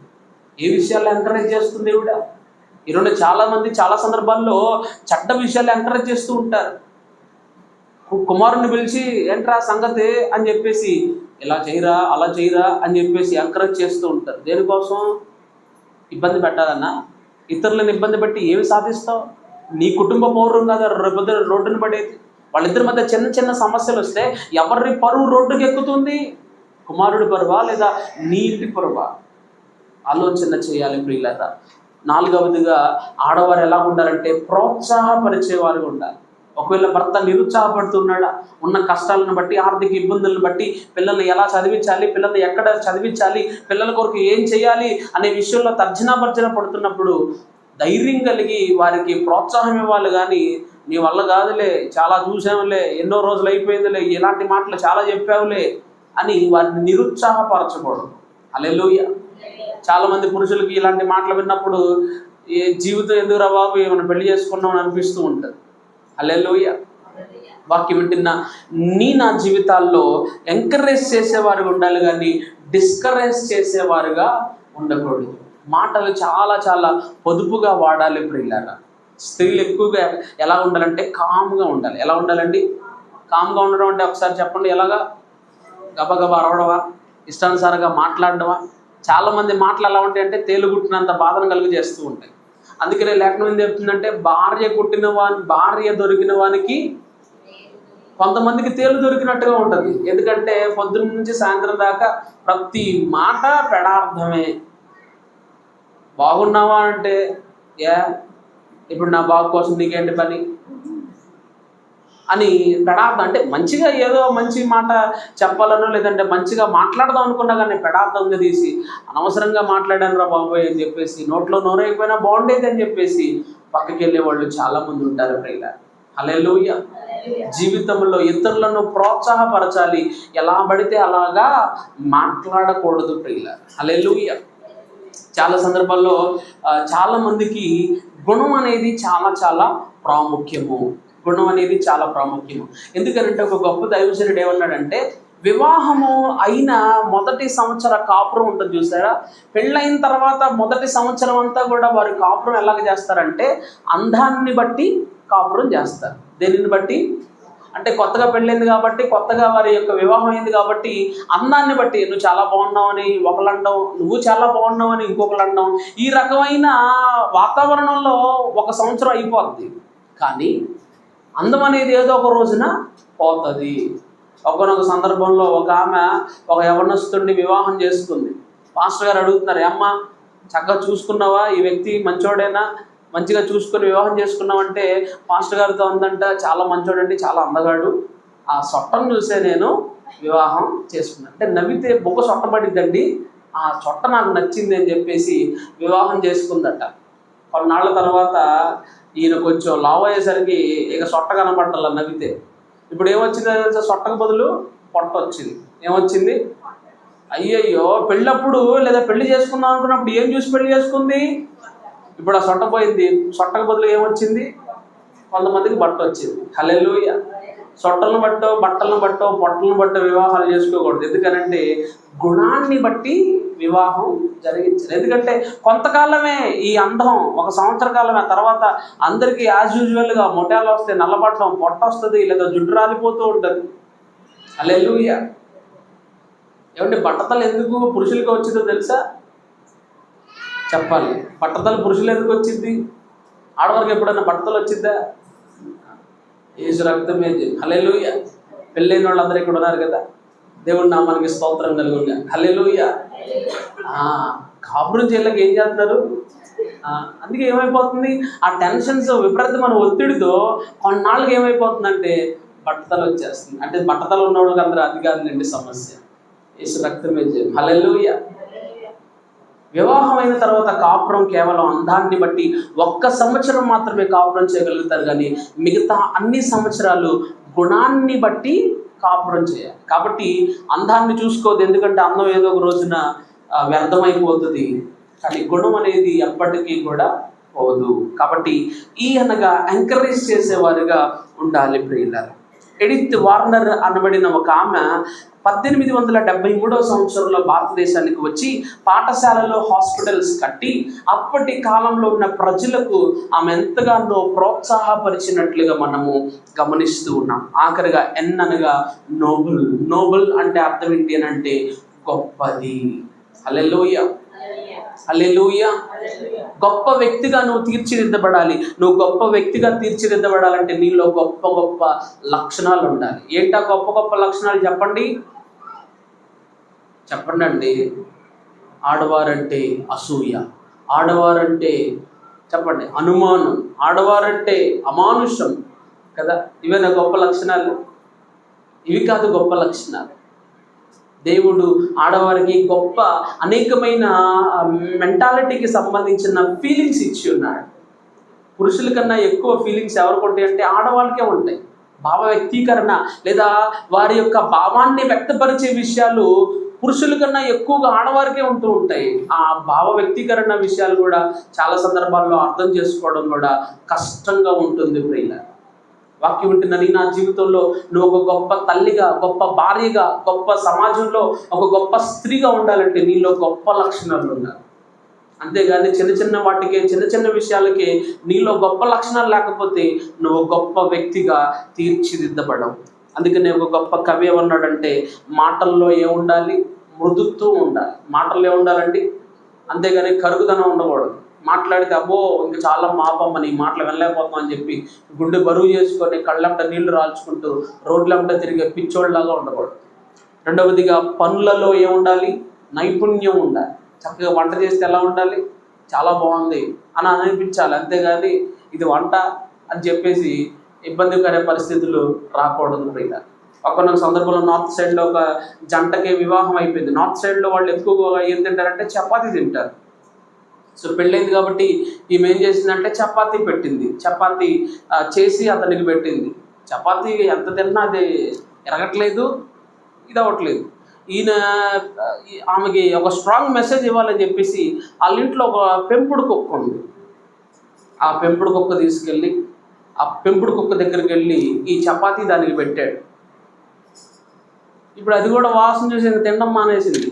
ఏ విషయాలు ఎంకరేజ్ చేస్తుంది ఈవిడ? ఈరోజు చాలామంది చాలా సందర్భాల్లో చెడ్డ విషయాలు ఎంకరేజ్ చేస్తూ ఉంటారు. కుమారుని పిలిచి ఏంట్రా సంగతి అని చెప్పేసి ఇలా చేయరా అలా చేయరా అని చెప్పేసి ఎంకరేజ్ చేస్తూ ఉంటారు. దేనికోసం? ఇబ్బంది పెట్టాలన్నా. ఇతరులను ఇబ్బంది పెట్టి ఏమి సాధిస్తావు? నీ కుటుంబ పౌరం కాదు రేపొద్దున రోడ్డును పడేది. వాళ్ళిద్దరి మధ్య చిన్న చిన్న సమస్యలు వస్తే ఎవరి పరువు రోడ్డుకి ఎక్కుతుంది? కుమారుడి పరువా లేదా నీ ఇంటి పరువా? ఆలోచన చేయాలి ప్రియులారా. నాలుగవదిగా ఆడవారు ఎలా ఉండాలంటే ప్రోత్సాహపరిచేవారు ఉండాలి. ఒకవేళ భర్త నిరుత్సాహపడుతున్నాడా, ఉన్న కష్టాలను బట్టి, ఆర్థిక ఇబ్బందులను బట్టి, పిల్లల్ని ఎలా చదివించాలి, పిల్లల్ని ఎక్కడ చదివించాలి, పిల్లల కొరకు ఏం చేయాలి అనే విషయంలో తర్జన పడుతున్నప్పుడు ధైర్యం కలిగి వారికి ప్రోత్సాహం ఇవ్వాలి. కానీ నీ వల్ల కాదులే, చాలా చూసాములే, ఎన్నో రోజులు అయిపోయిందిలే, ఇలాంటి మాటలు చాలా చెప్పావులే అని వారిని నిరుత్సాహపరచకూడదు. హల్లెలూయా. చాలామంది పురుషులకి ఇలాంటి మాటలు విన్నప్పుడు ఏ జీవితం ఎందుకురా బాబు, ఏమైనా పెళ్లి చేసుకున్నాం అని అనిపిస్తూ ఉంటుంది. హల్లెలూయా. వాక్యం వింటున్న నా జీవితాల్లో ఎంకరేజ్ చేసేవారుగా ఉండాలి, కానీ డిస్కరేజ్ చేసేవారుగా ఉండకూడదు. మాటలు చాలా చాలా పొదుపుగా వాడాలి ప్రియులారా. స్త్రీలు ఎక్కువగా ఎలా ఉండాలంటే కామ్గా ఉండాలి. ఎలా ఉండాలండి? కామ్గా ఉండడం అంటే ఒకసారి చెప్పండి, ఎలాగా? గబగబా అరవడమా, ఇష్టానుసారంగా మాట్లాడడమా? చాలామంది మాటలు ఎలా ఉంటాయంటే తేలుగుట్టినంత బాధను కలుగు చేస్తూ ఉంటాయి. అందుకనే లేఖనం ఏం చెప్తుందంటే భార్య దొరికిన వానికి కొంతమందికి తేలు దొరికినట్టుగా ఉంటుంది. ఎందుకంటే పొద్దున్న నుంచి సాయంత్రం దాకా ప్రతి మాట పెడార్థమే. బాగున్నావా అంటే ఇప్పుడు నా బాగు కోసం నీకేంటి పని అని పెడార్థం. అంటే మంచిగా ఏదో మంచి మాట చెప్పాలనో లేదంటే మంచిగా మాట్లాడదాం అనుకున్నా కానీ పెడార్థంగా తీసి అనవసరంగా మాట్లాడాను రా బాబోయ్ అని చెప్పేసి, నోట్లో నోరైపోయినా బాగుండేది అని చెప్పేసి పక్కకి వెళ్ళే వాళ్ళు చాలామంది ఉంటారు ప్రియుల. హల్లెలూయా. జీవితంలో ఇతరులను ప్రోత్సాహపరచాలి, ఎలా పడితే అలాగా మాట్లాడకూడదు ప్రియుల. హల్లెలూయా. చాలా సందర్భాల్లో చాలామందికి గుణం అనేది చాలా చాలా ప్రాముఖ్యము. గుణం అనేది చాలా ప్రాముఖ్యము. ఎందుకంటే ఒక గొప్ప దైవజనుడు ఏమన్నాడంటే, వివాహము అయిన మొదటి సంవత్సర కాపురం ఉంటుంది చూసారా, పెళ్ళైన తర్వాత మొదటి సంవత్సరం అంతా కూడా వారి కాపురం ఎలాగ చేస్తారంటే అందాన్ని బట్టి కాపురం చేస్తారు. దేనిని బట్టి అంటే కొత్తగా పెళ్ళైంది కాబట్టి, కొత్తగా వారి యొక్క వివాహం అయింది కాబట్టి అందాన్ని బట్టి నువ్వు చాలా బాగున్నావు అని ఒకళ్ళు అంటాం, నువ్వు చాలా బాగున్నావు అని ఇంకొకళ్ళు అంటాం. ఈ రకమైన వాతావరణంలో ఒక సంవత్సరం అయిపోద్ది. కానీ అందం అనేది ఏదో ఒక రోజున పోతుంది. ఒకనొక సందర్భంలో ఒక ఆమె ఒక యవనస్తుడిని వివాహం చేసుకుంది. పాస్టర్ గారు అడుగుతున్నారు, అమ్మ చక్కగా చూసుకున్నావా, ఈ వ్యక్తి మంచోడేనా, మంచిగా చూసుకొని వివాహం చేసుకున్నామంటే పాస్టర్ గారితో ఉందంట, చాలా మంచోడండి, చాలా అందగాడు, ఆ సొట్టను చూసే నేను వివాహం చేసుకున్నాను. అంటే నవ్వితే బొక్క సొట్ట పడిద్దండి, ఆ సొట్ట నాకు నచ్చింది అని చెప్పేసి వివాహం చేసుకుందట. కొన్నాళ్ళ తర్వాత ఈయన కొంచెం లావు అయ్యేసరికి ఇక సొట్ట కనపడాల నవ్వితే. ఇప్పుడు ఏమొచ్చిందో తెలుసా, సొట్టకు బదులు పొట్ట వచ్చింది. ఏమొచ్చింది? అయ్యయ్యో, పెళ్ళప్పుడు లేదా పెళ్లి చేసుకుందాం అనుకున్నప్పుడు ఏం చూసి పెళ్లి చేసుకుంది? ఇప్పుడు ఆ సొట్ట పోయింది, సొట్టకు బదులు ఏమొచ్చింది? కొంతమందికి బట్ట వచ్చింది. హల్లెలూయా. సొట్టలను బట్టో, బట్టలను బట్టో, పొట్టలను బట్టో వివాహాలు చేసుకోకూడదు. ఎందుకనంటే గుణాన్ని బట్టి వివాహం జరిగించారు. ఎందుకంటే కొంతకాలమే ఈ అందం, ఒక సంవత్సర కాలమే. తర్వాత అందరికీ యాజ్ యూజువల్గా మొటాలు వస్తాయి, నల్లబట్టం, పొట్ట వస్తుంది, లేదా జుట్టు రాలిపోతూ ఉంటుంది. హల్లెలూయా. ఏమంటే బట్టతలు ఎందుకు పురుషులకి వచ్చిందో తెలుసా? చెప్పాలి. బట్టతలు పురుషులు ఎందుకు వచ్చింది? ఆడవారికి ఎప్పుడైనా బట్టతలు వచ్చిందా? యేసు రక్తమే. హల్లెలూయా. పెళ్ళైన వాళ్ళందరూ ఇక్కడ ఉన్నారు కదా, దేవుడి నామానికి స్తోత్రం కలుగుగా. హల్లెలూయా. కాపురం చేయలేక ఏం చేస్తున్నారు? అందుకే ఏమైపోతుంది, ఆ టెన్షన్స్, విపరీతమైన ఒత్తిడితో కొన్నాళ్ళకి ఏమైపోతుందంటే బట్టతలు వచ్చేస్తుంది. అంటే బట్టతలు ఉన్నవాళ్ళకి అందరూ అది కాదులేండి సమస్య. యేసు రక్తమే. హల్లెలూయా. వివాహం అయిన తర్వాత కాపురం కేవలం అందాన్ని బట్టి 1 సంవత్సరం మాత్రమే కాపురం చేయగలుగుతారు, కానీ మిగతా అన్ని సంవత్సరాలు గుణాన్ని బట్టి కాపురం చేయాలి. కాబట్టి అందాన్ని చూసుకోవద్దు, ఎందుకంటే అందం ఏదో ఒక రోజున వ్యర్థమైపోతుంది. కానీ గుణం అనేది ఎప్పటికీ కూడా పోదు. కాబట్టి ఈయనగా ఎంకరేజ్ చేసేవారుగా ఉండాలి ప్రియులారా. ఎడిత్ వార్నర్ అనబడిన ఒక ఆమె 1873వ సంవత్సరంలో భారతదేశానికి వచ్చి పాఠశాలలో హాస్పిటల్స్ కట్టి అప్పటి కాలంలో ఉన్న ప్రజలకు ఆమె ఎంతగానో ప్రోత్సాహపరిచినట్లుగా మనము గమనిస్తూ ఉన్నాం. ఆఖరిగా ఎన్ అనగా నోబుల్. నోబుల్ అంటే అర్థం ఏంటి అని అంటే గొప్పది. హల్లెలూయా. హల్లెలూయా. గొప్ప వ్యక్తిగా నువ్వు తీర్చిదిద్దబడాలి. నువ్వు గొప్ప వ్యక్తిగా తీర్చిదిద్దబడాలంటే నీలో గొప్ప గొప్ప లక్షణాలు ఉండాలి. ఏంటా గొప్ప గొప్ప లక్షణాలు చెప్పండి అండి. ఆడవారంటే అసూయ, ఆడవారంటే చెప్పండి అనుమానం, ఆడవారంటే అమానుషం కదా. ఇవేనా గొప్ప లక్షణాలు? ఇవి కాదు గొప్ప లక్షణాలు. దేవుడు ఆడవారికి గొప్ప అనేకమైన మెంటాలిటీకి సంబంధించిన ఫీలింగ్స్ ఇచ్చి ఉన్నాడు. పురుషుల కన్నా ఎక్కువ ఫీలింగ్స్ ఎవరికి ఉంటాయి అంటే ఆడవాళ్ళకే ఉంటాయి. భావ వ్యక్తీకరణ లేదా వారి యొక్క భావాన్ని వ్యక్తపరిచే విషయాలు పురుషుల కన్నా ఎక్కువగా ఆడవారికే ఉంటూ ఉంటాయి. ఆ భావ వ్యక్తీకరణ విషయాలు కూడా చాలా సందర్భాల్లో అర్థం చేసుకోవడం కూడా కష్టంగా ఉంటుంది. ప్రియుల వాక్యం వింటున్న నీ నా జీవితంలో నువ్వు ఒక గొప్ప తల్లిగా, గొప్ప భార్యగా, గొప్ప సమాజంలో ఒక గొప్ప స్త్రీగా ఉండాలంటే నీలో గొప్ప లక్షణాలు ఉండాలి. అంతేగాని చిన్న చిన్న వాటికే, చిన్న చిన్న విషయాలకే నీలో గొప్ప లక్షణాలు లేకపోతే నువ్వు గొప్ప వ్యక్తిగా తీర్చిదిద్దబడవు. అందుకనే ఒక గొప్ప కవి ఏమన్నాడంటే మాటల్లో ఏముండాలి? మృదుత్వం ఉండాలి. మాటల్లో ఏముండాలండి? అంతేగాని కరుగుదనం ఉండకూడదు. మాట్లాడితే అబ్బో ఇంకా చాలా మాపమ్మ నీ మాటలు వెళ్ళలేకపోతాం అని చెప్పి గుండె బరువు చేసుకొని కళ్ళంట నీళ్లు రాల్చుకుంటూ రోడ్లంట తిరిగే పిచ్చోళ్ళలాగా ఉండకూడదు. రెండవదిగా పనులలో ఏముండాలి? నైపుణ్యం ఉండాలి. చక్కగా వంట చేస్తే ఎలా ఉండాలి? చాలా బాగుంది అని అనిపించాలి. అంతేగాని ఇది వంట అని చెప్పేసి ఇబ్బందికర పరిస్థితులు రాకూడదు. ప్రియుల ఒకనొక సందర్భంలో నార్త్ సైడ్లో ఒక జంటకి వివాహం అయిపోయింది. నార్త్ సైడ్లో వాళ్ళు ఎక్కువగా ఏం తింటారంటే చపాతీ తింటారు. సో పెళ్ళైంది కాబట్టి ఈమె ఏం చేసిందంటే చపాతీ పెట్టింది. చపాతీ చేసి అతనికి పెట్టింది. చపాతీ ఎంత తిన్నా అది ఎరగట్లేదు, ఇది అవ్వట్లేదు. ఈయన ఆమెకి ఒక స్ట్రాంగ్ మెసేజ్ ఇవ్వాలని చెప్పేసి వాళ్ళ ఇంట్లో ఒక పెంపుడు కుక్క ఉంది. ఆ పెంపుడు కుక్క తీసుకెళ్ళి ఆ పెంపుడు కుక్క దగ్గరికి వెళ్ళి ఈ చపాతీ దానికి పెట్టాడు. ఇప్పుడు అది కూడా వాసన చూసి తినడం మానేసింది.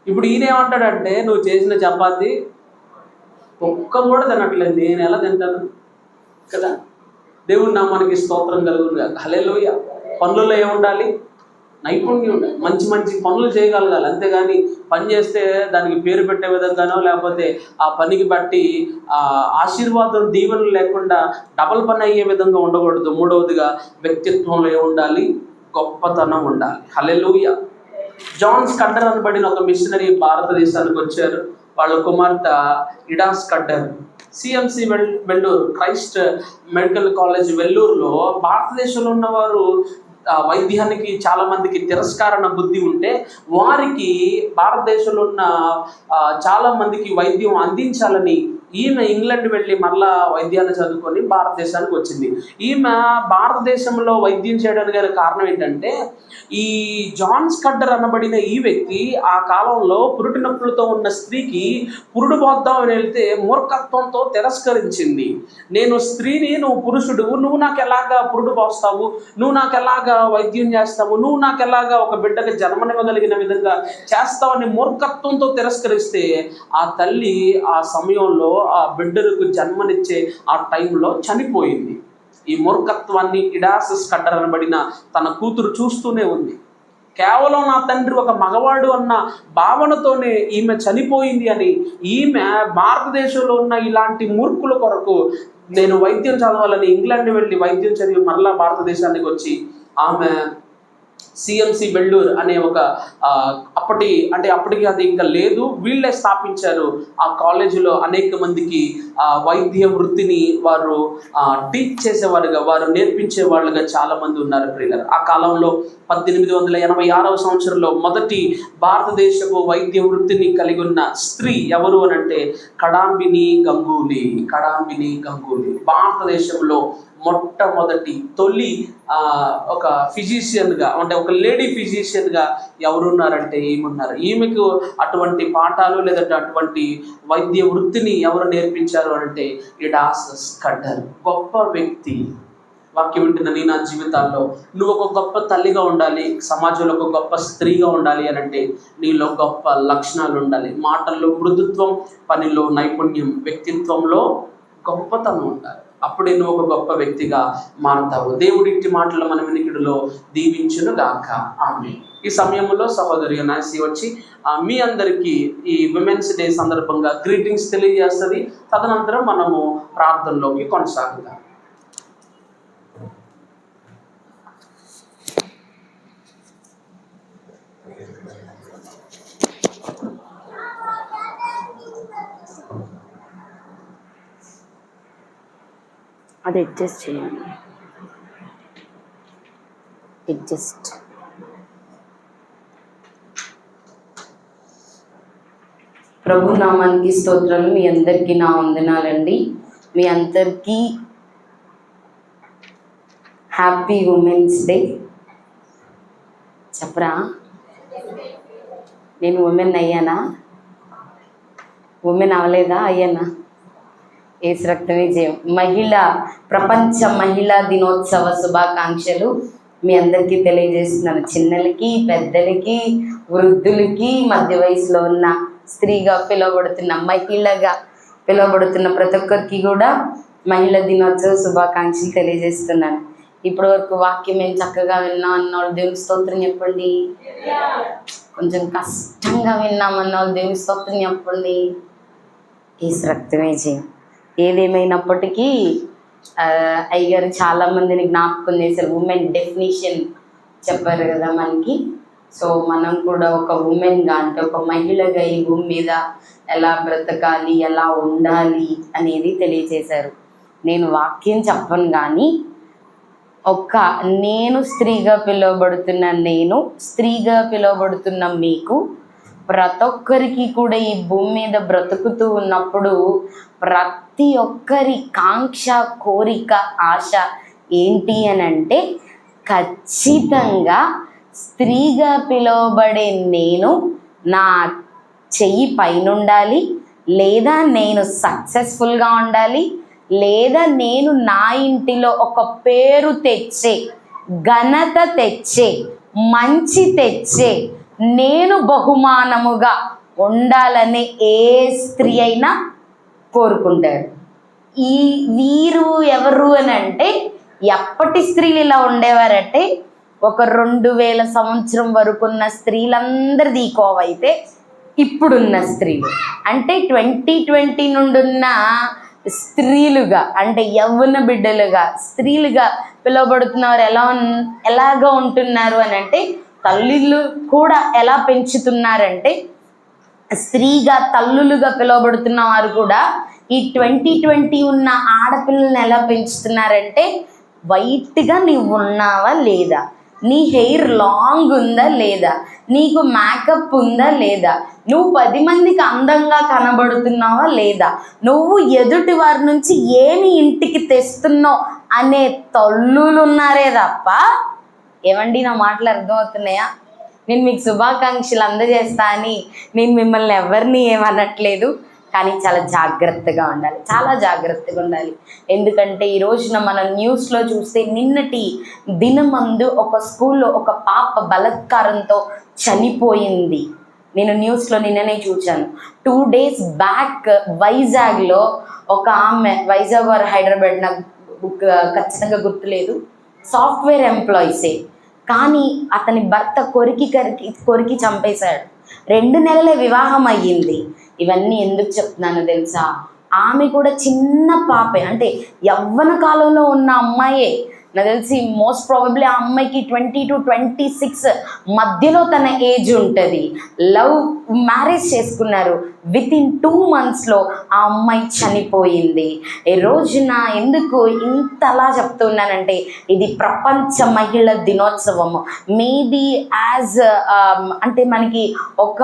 ఇప్పుడు ఈయన ఏమంటాడంటే నువ్వు చేసిన చపాతీ కుక్క కూడా తినట్లేదు, నేను ఎలా తింటాను కదా. దేవుడి నామానికి స్తోత్రం కలుగునుగా. హల్లెలూయా. పనులలో ఏముండాలి? నైపుణ్యం ఉండాలి. మంచి మంచి పనులు చేయగలగాలి. అంతేగాని పని చేస్తే దానికి పేరు పెట్టే విధంగానో లేకపోతే ఆ పనికి బట్టి ఆశీర్వాదం దీవెనలు లేకుండా డబల్ పని అయ్యే విధంగా ఉండకూడదు. మూడవదిగా వ్యక్తిత్వంలో ఏముండాలి? గొప్పతనం ఉండాలి. హల్లెలూయా. జాన్ స్కడ్డర్ అనబడిన ఒక మిషనరీ భారతదేశానికి వచ్చారు. వాళ్ళ కుమార్తె Ida Scudder CMC Vellore Christ Medical College వెల్లూరులో భారతదేశంలో ఉన్నవారు వైద్యానికి చాలా మందికి తిరస్కారణ బుద్ధి ఉంటే వారికి భారతదేశంలో ఉన్న చాలా మందికి వైద్యం అందించాలని ఈమె ఇంగ్లాండ్ వెళ్ళి మళ్ళా వైద్యాన్ని చదువుకొని భారతదేశానికి వచ్చింది. ఈమె భారతదేశంలో వైద్యం చేయడానికి గల కారణం ఏంటంటే ఈ జాన్ స్కడ్డర్ అనబడిన ఈ వ్యక్తి ఆ కాలంలో పురుటి నొప్పులతో ఉన్న స్త్రీకి పురుడు పోద్దామని వెళ్తే మూర్ఖత్వంతో తిరస్కరించింది. నేను స్త్రీని, నువ్వు పురుషుడు, నువ్వు నాకు ఎలాగా పురుడు పోస్తావు, నువ్వు నాకు ఎలాగా వైద్యం చేస్తావు, నువ్వు నాకు ఎలాగా ఒక బిడ్డకు జన్మనివ్వగలిగిన విధంగా చేస్తావని మూర్ఖత్వంతో తిరస్కరిస్తే ఆ తల్లి ఆ సమయంలో ఆ బిడ్డలకు జన్మనిచ్చే ఆ టైంలో చనిపోయింది. ఈ మూర్ఖత్వాన్ని ఇడా స్కడ్డర్ అనబడిన తన కూతురు చూస్తూనే ఉంది. కేవలం నా తండ్రి ఒక మగవాడు అన్న భావనతోనే ఈమె చనిపోయింది అని ఈమె భారతదేశంలో ఉన్న ఇలాంటి మూర్ఖుల కొరకు నేను వైద్యం చదవాలని ఇంగ్లాండ్ వెళ్ళి వైద్యం చదివి మరలా భారతదేశానికి వచ్చి ఆమె సిఎంసి వెల్లూరు అనే ఒక అప్పటికి అది ఇంకా లేదు, వీళ్ళే స్థాపించారు. ఆ కాలేజీలో అనేక మందికి వైద్య వృత్తిని వారు టీచ్ చేసేవారుగా, వారు నేర్పించే వాళ్ళుగా చాలా మంది ఉన్నారు ప్రియులారా. ఆ కాలంలో 1886వ సంవత్సరంలో మొదటి భారతదేశపు వైద్య వృత్తిని కలిగి ఉన్న స్త్రీ ఎవరు అని అంటే కడాంబిని గంగూలీ. భారతదేశంలో మొట్టమొదటి తొలి ఒక ఫిజిషియన్గా అంటే ఒక లేడీ ఫిజిషియన్గా ఎవరున్నారంటే ఏమున్నారు. ఈమెకు అటువంటి పాఠాలు లేదంటే అటువంటి వైద్య వృత్తిని ఎవరు నేర్పించారు అంటే ఇడా స్కడ్డర్. గొప్ప వ్యక్తి. వాక్యం వింటున్న నీ నా జీవితాల్లో నువ్వు ఒక గొప్ప తల్లిగా ఉండాలి, సమాజంలో ఒక గొప్ప స్త్రీగా ఉండాలి అని అంటే నీలో గొప్ప లక్షణాలు ఉండాలి. మాటల్లో మృదుత్వం, పనిలో నైపుణ్యం, వ్యక్తిత్వంలో గొప్పతనం ఉండాలి. అప్పుడే నువ్వు ఒక గొప్ప వ్యక్తిగా మారుతావు. దేవుడి ఇట్టి మాటలు మన వినికిడిలో దీవించును గాక. ఆమేన్. ఈ సమయంలో సహోదరి నాసి వచ్చి మీ అందరికీ ఈ విమెన్స్ డే సందర్భంగా గ్రీటింగ్స్ తెలియజేస్తుంది. తదనంతరం మనము ప్రార్థనలోకి కొనసాగుతాం. అది అడ్జస్ట్ చేయండి. అడ్జస్ట్. ప్రభు నామానికి స్తోత్రాలు. మీ అందరికీ నా వందనాలండి. మీ అందరికీ హ్యాపీ ఉమెన్స్ డే. చెప్పరా, నేను ఉమెన్ అయ్యానా? ఉమెన్ అవ్వలేదా? అయ్యానా? యేసు రక్తమే జయం. ప్రపంచ మహిళా దినోత్సవ శుభాకాంక్షలు మీ అందరికీ తెలియజేస్తున్నాను. చిన్నలకి, పెద్దలకి, వృద్ధులకి, మధ్య వయసులో ఉన్న స్త్రీగా పిలువబడుతున్న, మహిళగా పిలువబడుతున్న ప్రతి ఒక్కరికి కూడా మహిళా దినోత్సవ శుభాకాంక్షలు తెలియజేస్తున్నాను. ఇప్పటి వరకు వాక్యం మేము చక్కగా విన్నాం అన్నవాళ్ళు దేవుని స్తోత్రం చెప్పండి. కొంచెం కష్టంగా విన్నామన్న వాళ్ళు దేవుని స్తోత్రం చెప్పండి. యేసు రక్తమే జయం. ఏదేమైనప్పటికీ అయ్యగారు చాలామందిని జ్ఞాపకం చేశారు. ఉమెన్ డెఫినిషన్ చెప్పారు కదా మనకి. సో మనం కూడా ఒక ఉమెన్గా, అంటే ఒక మహిళగా ఈ భూమి మీద ఎలా బ్రతకాలి, ఎలా ఉండాలి అనేది తెలియజేశారు. నేను వాక్యం చెప్పను కానీ నేను స్త్రీగా పిలువబడుతున్న స్త్రీగా పిలువబడుతున్న మీకు ప్రతి ఒక్కరికి కూడా ఈ భూమి మీద బ్రతుకుతూ ఉన్నప్పుడు ప్రతి ఒక్కరి కాంక్ష, కోరిక, ఆశ ఏంటి అని అంటే ఖచ్చితంగా స్త్రీగా పిలువబడే నేను నా చెయ్యి పైన ఉండాలి, లేదా నేను సక్సెస్ఫుల్గా ఉండాలి, లేదా నేను నా ఇంటిలో ఒక పేరు తెచ్చే, ఘనత తెచ్చే, మంచి తెచ్చే, నేను బహుమానముగా ఉండాలనే ఏ స్త్రీ అయినా కోరుకుంటాడు. వీరు ఎవరు అని అంటే, ఎప్పటి స్త్రీలు ఇలా ఉండేవారంటే ఒక 2000 సంవత్సరం వరకు ఉన్న స్త్రీలందరిది కోవైతే ఇప్పుడున్న స్త్రీలు అంటే 2020 నుండి ఉన్న స్త్రీలుగా, అంటే యవ్వన బిడ్డలుగా స్త్రీలుగా పిలువబడుతున్నవారు ఎలాగా ఉంటున్నారు అని అంటే, తల్లులు కూడా ఎలా పెంచుతున్నారంటే, స్త్రీగా తల్లులుగా పిలువబడుతున్న వారు కూడా ఈ 2020 ఉన్న ఆడపిల్లల్ని ఎలా పెంచుతున్నారంటే, వైట్గా నీవు ఉన్నావా లేదా, నీ హెయిర్ లాంగ్ ఉందా లేదా, నీకు మేకప్ ఉందా లేదా, నువ్వు 10 మందికి అందంగా కనబడుతున్నావా లేదా, నువ్వు ఎదుటి వారి నుంచి ఏమి ఇంటికి తెస్తున్నావు అనే తల్లులు ఉన్నారే తప్ప, ఏమండి నా మాటలు అర్థమవుతున్నాయా? నేను మీకు శుభాకాంక్షలు అందజేస్తా అని నేను మిమ్మల్ని ఎవరిని ఏమనట్లేదు, కానీ చాలా జాగ్రత్తగా ఉండాలి, చాలా జాగ్రత్తగా ఉండాలి. ఎందుకంటే ఈ రోజున మనం న్యూస్లో చూస్తే నిన్నటి దినమందు ఒక స్కూల్లో ఒక పాప బలాత్కారంతో చనిపోయింది. నేను న్యూస్లో నిన్ననే చూశాను. 2 days బ్యాక్ వైజాగ్లో ఒక ఆమె, వైజాగ్ వారు హైదరాబాద్, నాకు ఖచ్చితంగా గుర్తులేదు, సాఫ్ట్వేర్ ఎంప్లాయీసే, కానీ అతని భర్త కొరికి చంపేశాడు. 2 నెలలే వివాహం అయ్యింది. ఇవన్నీ ఎందుకు చెప్తున్నానో తెలుసా? ఆమె కూడా చిన్న పాపే, అంటే యవ్వన కాలంలో ఉన్న అమ్మాయే. నాకు తెలిసి మోస్ట్ ప్రాబబ్లీ ఆ అమ్మాయికి 20 to 26 మధ్యలో తన ఏజ్ ఉంటుంది. లవ్ మ్యారేజ్ చేసుకున్నారు. వితిన్ 2 monthsలో ఆ అమ్మాయి చనిపోయింది. ఈ రోజున ఎందుకు ఇంతలా చెప్తున్నానంటే, ఇది ప్రపంచ మహిళా దినోత్సవము. మేబీ యాజ్ అంటే మనకి ఒక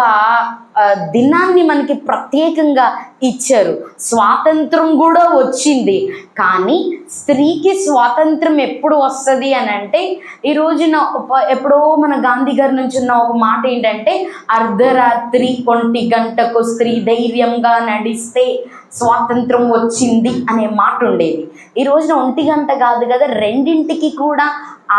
దినాన్ని మనకి ప్రత్యేకంగా ఇచ్చారు. స్వాతంత్రం కూడా వచ్చింది, కానీ స్త్రీకి స్వాతంత్రం ఎప్పుడు వస్తుంది అని అంటే, ఈ రోజున ఎప్పుడో మన గాంధీ గారి నుంచి ఉన్న ఒక మాట ఏంటంటే, అర్ధరాత్రి 1 గంటకు స్త్రీ స్త్రీ ధైర్యంగా నడిస్తే స్వాతంత్రం వచ్చింది అనే మాట ఉండేది. ఈ రోజున 1 గంట కాదు కదా, 2ంటికి కూడా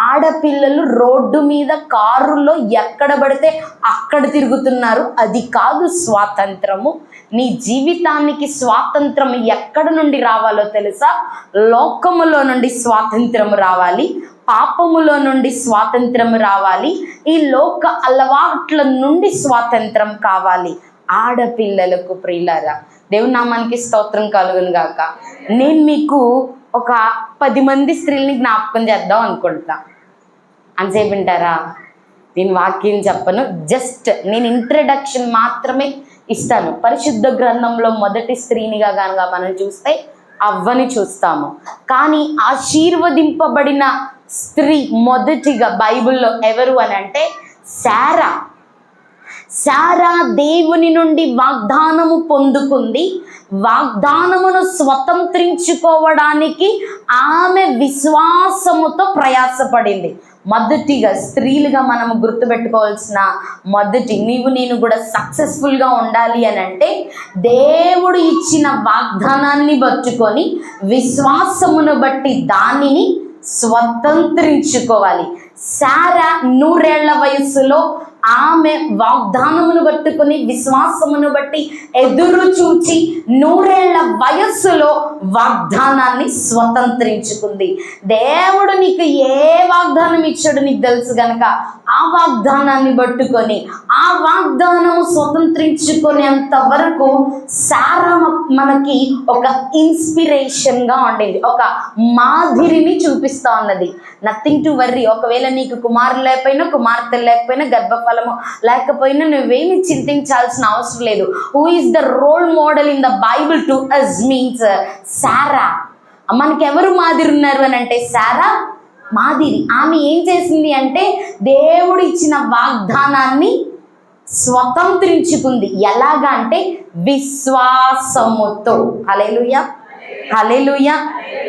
ఆడపిల్లలు రోడ్డు మీద కారులో ఎక్కడ పడితే అక్కడ తిరుగుతున్నారు. అది కాదు స్వాతంత్రము. నీ జీవితానికి స్వాతంత్రం ఎక్కడ నుండి రావాలో తెలుసా? లోకములో నుండి స్వాతంత్రం రావాలి, పాపములో నుండి స్వాతంత్రం రావాలి, ఈ లోక అలవాట్ల నుండి స్వాతంత్రం కావాలి. ఆడపిల్లలకు ప్రియులారా, దేవుని నామానికి స్తోత్రం కలుగును గాక. నేను మీకు ఒక 10 మంది స్త్రీల్ని జ్ఞాపకం చేద్దాం అనుకుంటా. అంతసేపు వింటారా? నేను వాక్యం చెప్పను, జస్ట్ నేను ఇంట్రడక్షన్ మాత్రమే ఇస్తాను. పరిశుద్ధ గ్రంథంలో మొదటి స్త్రీనిగా కనుక మనం చూస్తే అవ్వని చూస్తాము. కానీ ఆశీర్వదింపబడిన స్త్రీ మొదటిగా బైబిల్లో ఎవరు అని అంటే శారా. శారా దేవుని నుండి వాగ్దానము పొందుకుంది. వాగ్దానమును స్వతంత్రించుకోవడానికి ఆమె విశ్వాసముతో ప్రయాసపడింది. మొదటిగా స్త్రీలుగా మనము గుర్తుపెట్టుకోవాల్సిన నీవు నేను కూడా సక్సెస్ఫుల్గా ఉండాలి అని అంటే దేవుడు ఇచ్చిన వాగ్దానాన్ని పట్టుకొని విశ్వాసమును బట్టి దానిని స్వతంత్రించుకోవాలి. శారా 100 ఏళ్ల వయస్సులో ఆమె వాగ్దానమును పట్టుకుని విశ్వాసమును బట్టి ఎదురు చూచి 100 ఏళ్ల వయస్సులో వాగ్దానాన్ని స్వతంత్రించుకుంది. దేవుడు నీకు ఏ వాగ్దానం ఇచ్చాడు నీకు తెలుసు గనక ఆ వాగ్దానాన్ని పట్టుకొని ఆ వాగ్దానము స్వతంత్రించుకునేంత వరకు శారా మనకి ఒక ఇన్స్పిరేషన్గా ఉండింది, ఒక మాదిరిని చూపిస్తా ఉన్నది. Nothing to worry. ఒకవేళ నీకు కుమారులు లేకపోయినా, కుమార్తె లేకపోయినా, గర్భఫలము లేకపోయినా నువ్వేమి చింతించాల్సిన అవసరం లేదు. Who is the role model in the Bible to us means Sarah. మనకి ఎవరు మాదిరి ఉన్నారు అని అంటే శారా మాదిరి. ఆమె ఏం చేసింది అంటే దేవుడు ఇచ్చిన వాగ్దానాన్ని స్వతంత్రించుకుంది. ఎలాగా అంటే విశ్వాసముతో. హల్లెలూయా, హల్లెలూయా,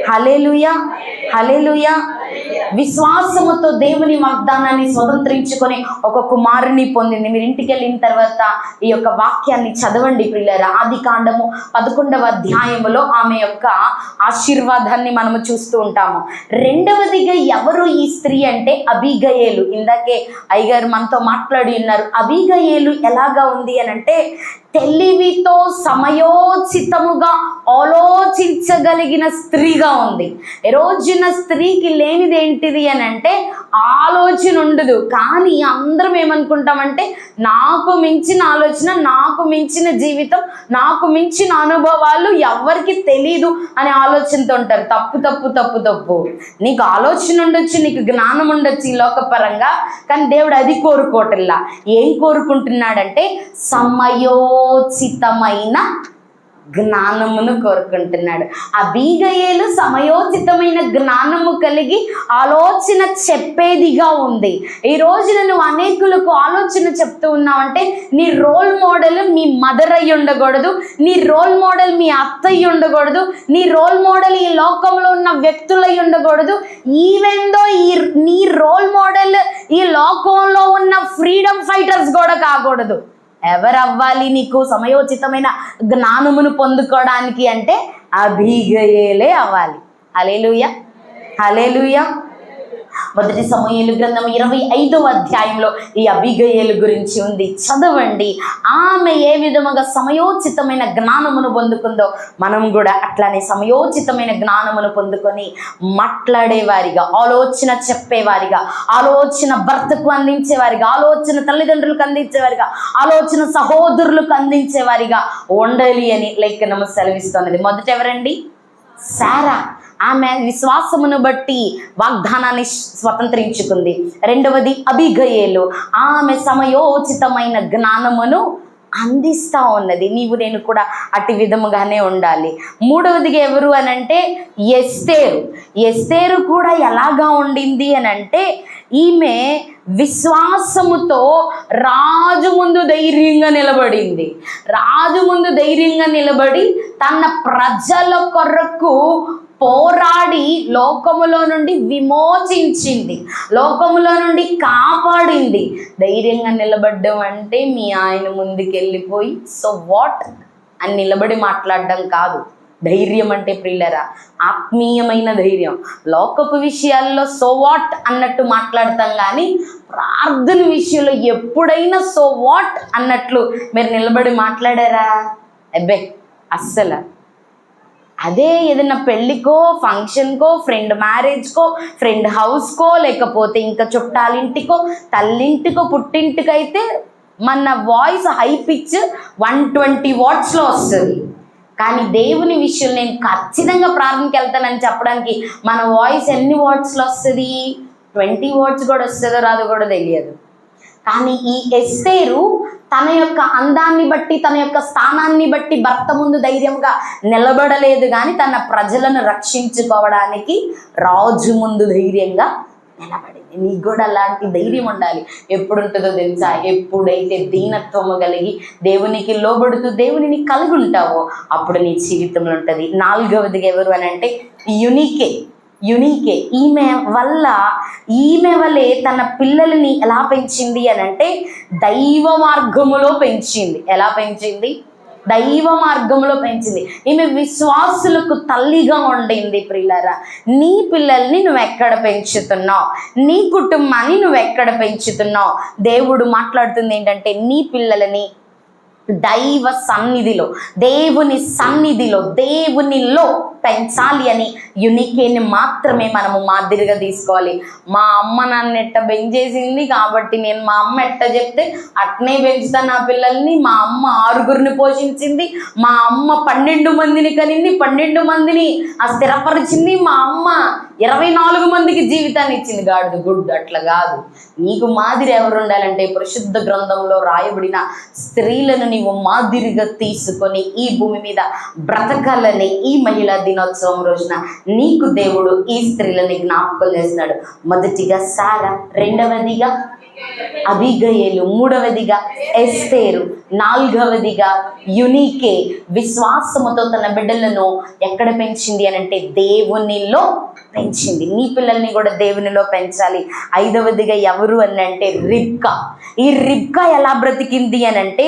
హల్లెలూయా, హల్లెలూయా. విశ్వాసముతో దేవుని వాగ్దానాన్ని స్వతంత్రించుకొని ఒక కుమారుని పొందింది. మీరు ఇంటికి వెళ్ళిన తర్వాత ఈ యొక్క వాక్యాన్ని చదవండి ప్రియులారా. ఆదికాండము 11వ అధ్యాయములో ఆమె యొక్క ఆశీర్వాదాన్ని మనము చూస్తూ ఉంటాము. రెండవదిగా ఎవరు ఈ స్త్రీ అంటే అబీగయేలు. ఇందాకే అయ్యగారు మనతో మాట్లాడి ఉన్నారు. అబీగయేలు ఎలాగా ఉంది అని అంటే తెలివితో సమయోచితముగా ఆలోచించగలిగిన స్త్రీగా ఉంది. ఈ రోజున స్త్రీకి లేనిది ఏంటిది అని అంటే ఆలోచన ఉండదు. కానీ అందరం ఏమనుకుంటామంటే నాకు మించిన ఆలోచన, నాకు మించిన జీవితం, నాకు మించిన అనుభవాలు ఎవరికి తెలీదు అనే ఆలోచనతో ఉంటారు. తప్పు తప్పు తప్పు తప్పు. నీకు ఆలోచన ఉండొచ్చు, నీకు జ్ఞానం ఉండొచ్చు ఈ లోకపరంగా, కానీ దేవుడు అది కోరుకోవట్లా. ఏం కోరుకుంటున్నాడంటే సమయోచితమైన జ్ఞానమును కోరుకుంటున్నాడు. అబీగయేలు సమయోచితమైన జ్ఞానము కలిగి ఆలోచన చెప్పేదిగా ఉంది. ఈ రోజున నువ్వు అనేకులకు ఆలోచన చెప్తూ ఉన్నావంటే నీ రోల్ మోడల్ మీ మదర్ అయ్యి ఉండకూడదు, నీ రోల్ మోడల్ మీ అత్త అయ్యి ఉండకూడదు, నీ రోల్ మోడల్ ఈ లోకంలో ఉన్న వ్యక్తులు అయ్యి ఉండకూడదు. ఈవెన్ దో నీ రోల్ మోడల్ ఈ లోకంలో ఉన్న ఫ్రీడమ్ ఫైటర్స్ కూడా కాకూడదు. ఎవరు అవ్వాలి నీకు సమయోచితమైన జ్ఞానమును పొందుకోవడానికి అంటే అబీగయేలే అవ్వాలి. హల్లెలూయా, హల్లెలూయా. మొదటి సమూయేలు గ్రంథం 25వ అధ్యాయంలో ఈ అబీగయేలు గురించి ఉంది, చదవండి. ఆమె ఏ విధముగా సమయోచితమైన జ్ఞానమును పొందుకుందో మనం కూడా అట్లానే సమయోచితమైన జ్ఞానమును పొందుకొని మాట్లాడేవారిగా, ఆలోచన చెప్పేవారిగా, ఆలోచన భర్తకు అందించేవారిగా, ఆలోచన తల్లిదండ్రులకు అందించేవారిగా, ఆలోచన సహోదరులకు అందించేవారిగా ఉండాలి అని లేఖనము సెలవిస్తున్నది. మొదట ఎవరండి? శారా. ఆమె విశ్వాసమును బట్టి వాగ్దానాన్ని స్వతంత్రించుకుంది. రెండవది అబీగయేలు. ఆమె సమయోచితమైన జ్ఞానమును అందిస్తూ ఉన్నది. నీవు నేను కూడా అటు విధముగానే ఉండాలి. మూడవదిగా ఎవరు అని అంటే ఎస్తేరు. ఎస్తేరు కూడా ఎలాగా ఉండింది అని అంటే ఈమె విశ్వాసముతో రాజు ముందు ధైర్యంగా నిలబడింది. రాజు ముందు ధైర్యంగా నిలబడి తన ప్రజల కొరకు పోరాడి లోకములో నుండి విమోచించింది, లోకములో నుండి కాపాడింది. ధైర్యంగా నిలబడ్డం అంటే మీ ఆయన ముందుకెళ్ళిపోయి సో వాట్ అని నిలబడి మాట్లాడడం కాదు. ధైర్యం అంటే ప్రియులరా ఆత్మీయమైన ధైర్యం. లోకపు విషయాల్లో సో వాట్ అన్నట్టు మాట్లాడతాం, కానీ ప్రార్థన విషయంలో ఎప్పుడైనా సో వాట్ అన్నట్లు మీరు నిలబడి మాట్లాడారా? అబ్బే అస్సలు. అదే ఏదైనా పెళ్ళికో, ఫంక్షన్కో, ఫ్రెండ్ మ్యారేజ్కో, ఫ్రెండ్ హౌస్కో, లేకపోతే ఇంకా చుట్టాలింటికో, తల్లింటికో, పుట్టింటికైతే మన వాయిస్ హై పిచ్ 120 వాట్స్లో వస్తుంది. కానీ దేవుని విషయం నేను ఖచ్చితంగా ప్రార్థనకి వెళ్తానని చెప్పడానికి మన వాయిస్ ఎన్ని వాట్స్లో వస్తుంది? 20 వాట్స్ కూడా వస్తుందో రాదో కూడా తెలియదు. కానీ ఈ ఎస్తేరు తన యొక్క అందాన్ని బట్టి, తన యొక్క స్థానాన్ని బట్టి భర్త ముందు ధైర్యంగా నిలబడలేదు, కానీ తన ప్రజలను రక్షించుకోవడానికి రాజు ముందు ధైర్యంగా నిలబడింది. నీకు కూడా అలాంటి ధైర్యం ఉండాలి. ఎప్పుడు ఉంటుందో తెలుసా? ఎప్పుడైతే దీనత్వము కలిగి దేవునికి లోబడుతూ దేవునిని కలిగి ఉంటావో అప్పుడు నీ జీవితంలో ఉంటుంది. 4వదిగా ఎవరు అని అంటే యునీకే. ఈమె వల్లే తన పిల్లల్ని ఎలా పెంచింది అని అంటే దైవ మార్గములో పెంచింది. ఎలా పెంచింది? దైవ మార్గంలో పెంచింది. ఈమె విశ్వాసులకు తల్లిగా ఉండింది. ప్రియులారా, నీ పిల్లల్ని నువ్వు ఎక్కడ పెంచుతున్నావు? నీ కుటుంబాన్ని నువ్వు ఎక్కడ పెంచుతున్నావు? దేవుడు మాట్లాడుతుంది ఏంటంటే నీ పిల్లలని దైవ సన్నిధిలో, దేవుని సన్నిధిలో, దేవునిలో పెంచాలి అని యునికేని మాత్రమే మనము మాదిరిగా తీసుకోవాలి. మా అమ్మ నన్ను ఎట్ట పెంచేసింది కాబట్టి నేను మా అమ్మ ఎట్ట చెప్తే అట్నే పెంచుతాను నా పిల్లల్ని. మా అమ్మ 6గురిని పోషించింది, మా అమ్మ 12 మందిని కనింది, 12 మందిని స్థిరపరిచింది, మా అమ్మ 24 మందికి జీవితాన్ని ఇచ్చింది. గాడిద గుడ్. అట్లా కాదు. నీకు మాదిరి ఎవరు ఉండాలంటే పరిశుద్ధ గ్రంథంలో రాయబడిన స్త్రీలను నీవు మాదిరిగా తీసుకొని ఈ భూమి మీద బ్రతకాలని ఈ మహిళా దినోత్సవం రోజున నీకు దేవుడు ఈ స్త్రీలని జ్ఞాపకం చేస్తున్నాడు. మొదటిగా సారా, 2వదిగా అబీగయేలు, 3వదిగా ఎస్తేరు, 4వదిగా యునీకే విశ్వాసముతో తన బిడ్డలను ఎక్కడ పెంచింది అని అంటే దేవునిలో పెంచింది. నీ పిల్లల్ని కూడా దేవునిలో పెంచాలి. 5వదిగా ఎవరు అని అంటే రిబ్కా. ఈ రిబ్కా ఎలా బ్రతికింది అని అంటే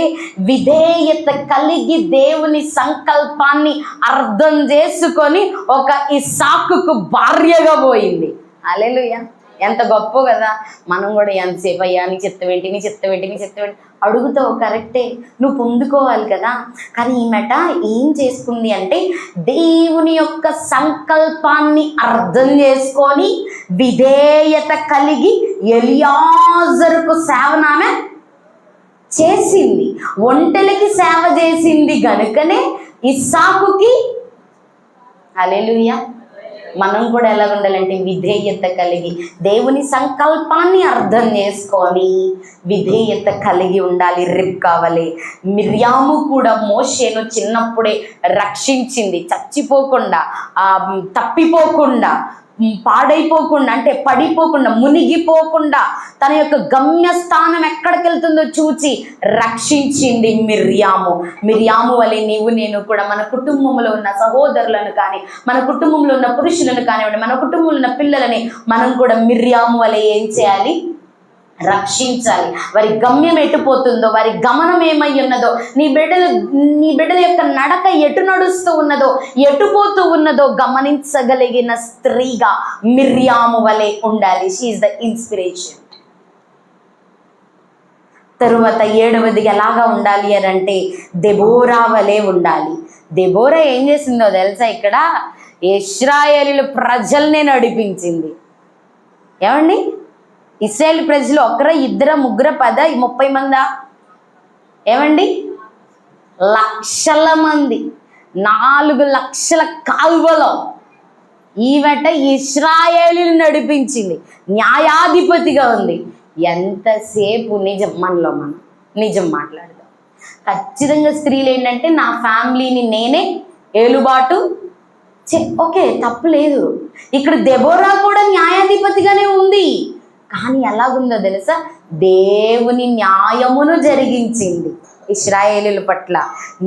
విధేయత కలిగి దేవుని సంకల్పాన్ని అర్థం చేసుకొని ఒక ఇస్సాకుకు భార్యగా పోయింది. హల్లెలూయా. ఎంత గొప్ప కదా. మనం కూడా ఎంతసేపు అయ్యా నీ చిత్తవేంటి అడుగుతావు, కరెక్టే, నువ్వు పొందుకోవాలి కదా. కానీ ఈమెట ఏం చేసుకుంది అంటే దేవుని యొక్క సంకల్పాన్ని అర్థం చేసుకొని విధేయత కలిగి ఎలియాజరుకు సేవనామె చేసింది. ఒంటెలకి సేవ చేసింది గనుకనే ఇస్సాకుకి. హల్లెలూయా. మనం కూడా ఎలా ఉండాలంటే విధేయత కలిగి దేవుని సంకల్పాన్ని అర్థం చేసుకొని విధేయత కలిగి ఉండాలి. రిబ్కా వలె. మిర్యాము కూడా మోషేను చిన్నప్పుడే రక్షించింది. చచ్చిపోకుండా, తప్పిపోకుండా, పాడైపోకుండా, అంటే పడిపోకుండా, మునిగిపోకుండా తన యొక్క గమ్యస్థానం ఎక్కడికి వెళ్తుందో చూచి రక్షించింది మిర్యాము వలె నీవు నేను కూడా మన కుటుంబంలో ఉన్న సహోదరులను కానీ, మన కుటుంబంలో ఉన్న పురుషులను కానివ్వండి, మన కుటుంబంలో ఉన్న పిల్లలని మనం కూడా మిర్యాము వలె ఏం చేయాలి? రక్షించాలి. వారి గమ్యం ఎటుపోతుందో, వారి గమనం ఏమై ఉన్నదో, నీ బిడ్డల యొక్క నడక ఎటు నడుస్తూ ఉన్నదో, ఎటుపోతూ ఉన్నదో గమనించగలిగిన స్త్రీగా మిర్యాము వలె ఉండాలి. She is the inspiration. తరువాత 7వదిగా ఎలాగా ఉండాలి అని అంటే దెబోరా వలె ఉండాలి. దెబోరా ఏం చేసిందో తెలుసా? ఇక్కడ ఇశ్రాయేలీయుల ప్రజల్నే నడిపించింది. ఏమండి? ఇశ్రాయేల్ ప్రజలు 1, 2, 3, 10, 30 మందా? ఏమండి? లక్షల మంది. 4 లక్షల కాల్వలో ఈమెట ఇశ్రాయేలీయులు నడిపించింది. న్యాయాధిపతిగా ఉంది. ఎంతసేపు మనలో మనం నిజం మాట్లాడదాం. ఖచ్చితంగా స్త్రీలు ఏంటంటే నా ఫ్యామిలీని నేనే ఏలుబాటు ఓకే, తప్పు లేదు. ఇక్కడ దెబోరా కూడా న్యాయాధిపతిగానే ఉంది. కానీ ఎలాగుందో తెలుసా? దేవుని న్యాయమును జరిగించింది ఇశ్రాయేలీయుల పట్ల.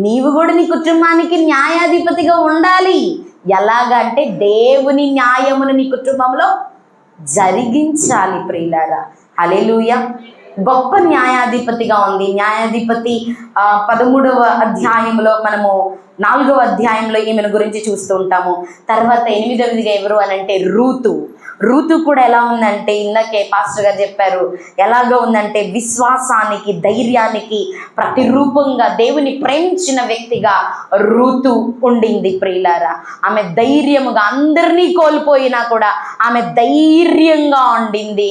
నీవు కూడా నీ కుటుంబానికి న్యాయాధిపతిగా ఉండాలి. ఎలాగంటే దేవుని న్యాయమును నీ కుటుంబంలో జరిగించాలి ప్రియులారా. హల్లెలూయా. గొప్ప న్యాయాధిపతిగా ఉంది. న్యాయాధిపతి 13వ అధ్యాయంలో మనము 4వ అధ్యాయంలో ఈమెను గురించి చూస్తూ ఉంటాము. తర్వాత 8వదిగా ఎవరు అని అంటే రూతు కూడా ఎలా ఉందంటే, ఇందాకే పాస్టర్ గారు చెప్పారు, ఎలాగో ఉందంటే విశ్వాసానికి, ధైర్యానికి ప్రతిరూపంగా దేవుని ప్రేమించిన వ్యక్తిగా రూతు ఉండింది ప్రియులారా. ఆమె ధైర్యముగా, అందరినీ కోల్పోయినా కూడా ఆమె ధైర్యంగా ఉండింది.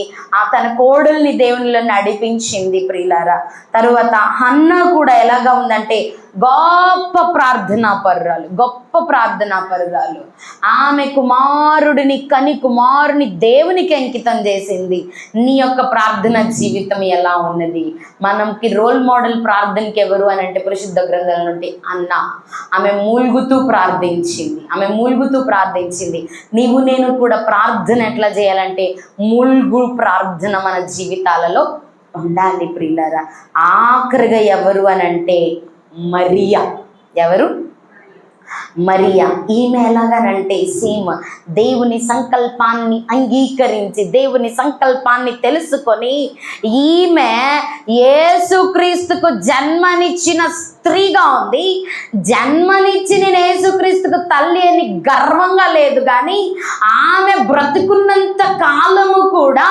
తన కోడల్ని దేవునిలో నడిపించింది ప్రియులారా. తరువాత హన్నా కూడా ఎలాగా ఉందంటే గొప్ప ప్రార్థనా పరురాలు. ఆమె కుమారుడిని కని కుమారుని దేవునికి అంకితం చేసింది. నీ యొక్క ప్రార్థన జీవితం ఎలా ఉన్నది? మనకి రోల్ మోడల్ ప్రార్థనకి ఎవరు అని అంటే పరిశుద్ధ గ్రంథాల నుండి అన్న. ఆమె మూలుగుతూ ప్రార్థించింది. నీవు నేను కూడా ప్రార్థన ఎట్లా చేయాలంటే మూల్గు ప్రార్థన మన జీవితాలలో ఉండాలి ప్రియులారా. ఆఖరిగా ఎవరు అని అంటే మరియా. ఈమె ఎలాగనంటే సేమ్ దేవుని సంకల్పాన్ని అంగీకరించి, దేవుని సంకల్పాన్ని తెలుసుకొని, ఈమె యేసుక్రీస్తుకు జన్మనిచ్చిన స్త్రీగా ఉంది. జన్మనిచ్చి నేను యేసుక్రీస్తుకు తల్లి అని గర్వంగా లేదు, కానీ ఆమె బ్రతుకున్నంత కాలము కూడా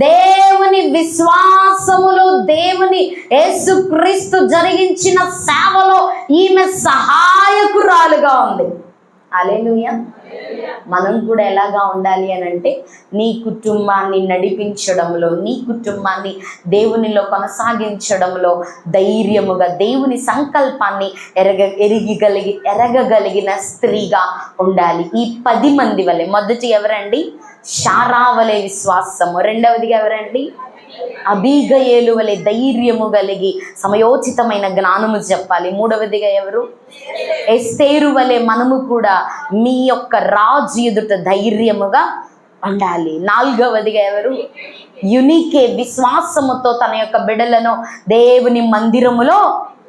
దేవుని విశ్వాసములో, దేవుని యేసుక్రీస్తు జరిగించిన సేవలో ఈమె సహాయకురాలుగా ఉంది. హల్లెలూయా. మనం కూడా ఎలాగా ఉండాలి అని అంటే నీ కుటుంబాన్ని నడిపించడంలో, నీ కుటుంబాన్ని దేవునిలో కొనసాగించడంలో ధైర్యముగా దేవుని సంకల్పాన్ని ఎరగగలిగిన స్త్రీగా ఉండాలి. ఈ 10 మంది వలె మొదటి ఎవరండి? శారా వలె విశ్వాసము. రెండవదిగా ఎవరండి? అబీగయేలు వలె ధైర్యము కలిగి సమయోచితమైన జ్ఞానము చెప్పాలి. మూడవదిగా ఎవరు? ఎస్తేరు వలె మనము కూడా మీ యొక్క రాజు ఎదుట ధైర్యముగా ఉండాలి. 4వదిగా ఎవరు? యునికే విశ్వాసముతో తన యొక్క బిడ్డలను దేవుని మందిరములో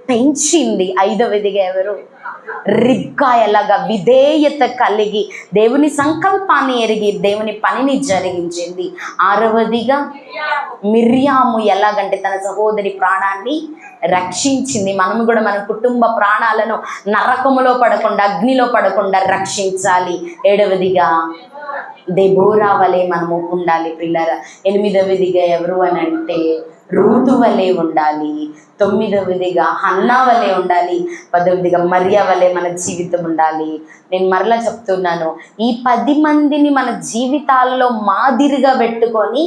పెంచింది. 5వదిగా ఎవరు? రిబ్కా ఎలాగా విధేయత కలిగి దేవుని సంకల్పాన్ని ఎరిగి దేవుని పనిని జరిగించింది. 6వదిగా మిర్యాము ఎలాగంటే తన సహోదరి ప్రాణాన్ని రక్షించింది. మనము కూడా మన కుటుంబ ప్రాణాలను నరకములో పడకుండా, అగ్నిలో పడకుండా రక్షించాలి. 7వదిగా దెబోరా వలె మనము ఉండాలి పిల్లరా. 8వదిగా ఎవరు అని అంటే రూతు వలె ఉండాలి. 9వదిగా హన్నా వలె ఉండాలి. 10వదిగా మరియా వలె మన జీవితం ఉండాలి. నేను మరలా చెప్తున్నాను, ఈ 10 మందిని మన జీవితాల్లో మాదిరిగా పెట్టుకొని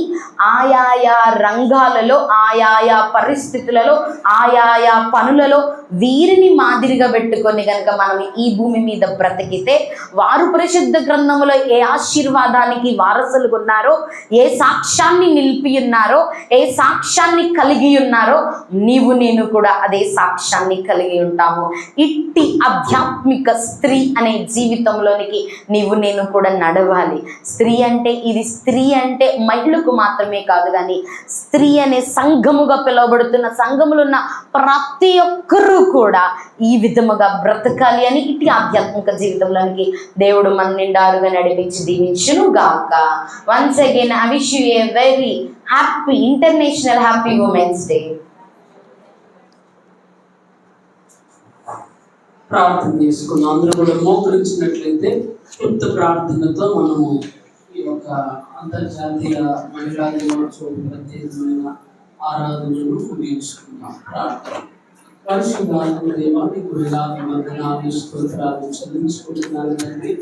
ఆయా రంగాలలో, ఆయా పరిస్థితులలో, ఆయా పనులలో వీరిని మాదిరిగా పెట్టుకొని కనుక మనం ఈ భూమి మీద బ్రతికితే, వారు పరిశుద్ధ గ్రంథంలో ఏ ఆశీర్వాదానికి వారసులుగా ఉన్నారో, ఏ సాక్ష్యాన్ని నిలిపి ఉన్నారో, ఏ సాక్ష్యాన్ని కలిగి ఉన్నారో, నీవు నేను కూడా అదే సాక్ష్యాన్ని కలిగి ఉంటాము. ఇట్టి ఆధ్యాత్మిక స్త్రీ అనే జీవితంలోనికి నీవు నేను కూడా నడవాలి. స్త్రీ అంటే మహిళకు మాత్రమే కాదు, కానీ స్త్రీ అనే సంఘముగా పిలువబడుతున్న సంఘములో ఉన్న ప్రతి ఒక్కరూ కూడా ఈ విధముగా బ్రతకాలి అని ఇట్టి ఆధ్యాత్మిక జీవితంలోనికి దేవుడు మన నిండారుగా నడిపించి దీవించును గాక. Once again I wish you a very happy international happy women's day. ప్రార్థన చేసుకున్నాం. అందరూ కూడా మోకరించినట్లయితే క్లుప్త ప్రార్థనతో మనము ఈ యొక్క అంతర్జాతీయ మహిళా దినోత్సవం ప్రత్యేకమైన ఆరాధనను ముగించుకున్నాం. ప్రార్థన. పరిశుద్ధాత్మ దేవా, నీకు వేలాది వందనాలు స్తోత్రాలు చెల్లించుకుంటున్నాను తండ్రి.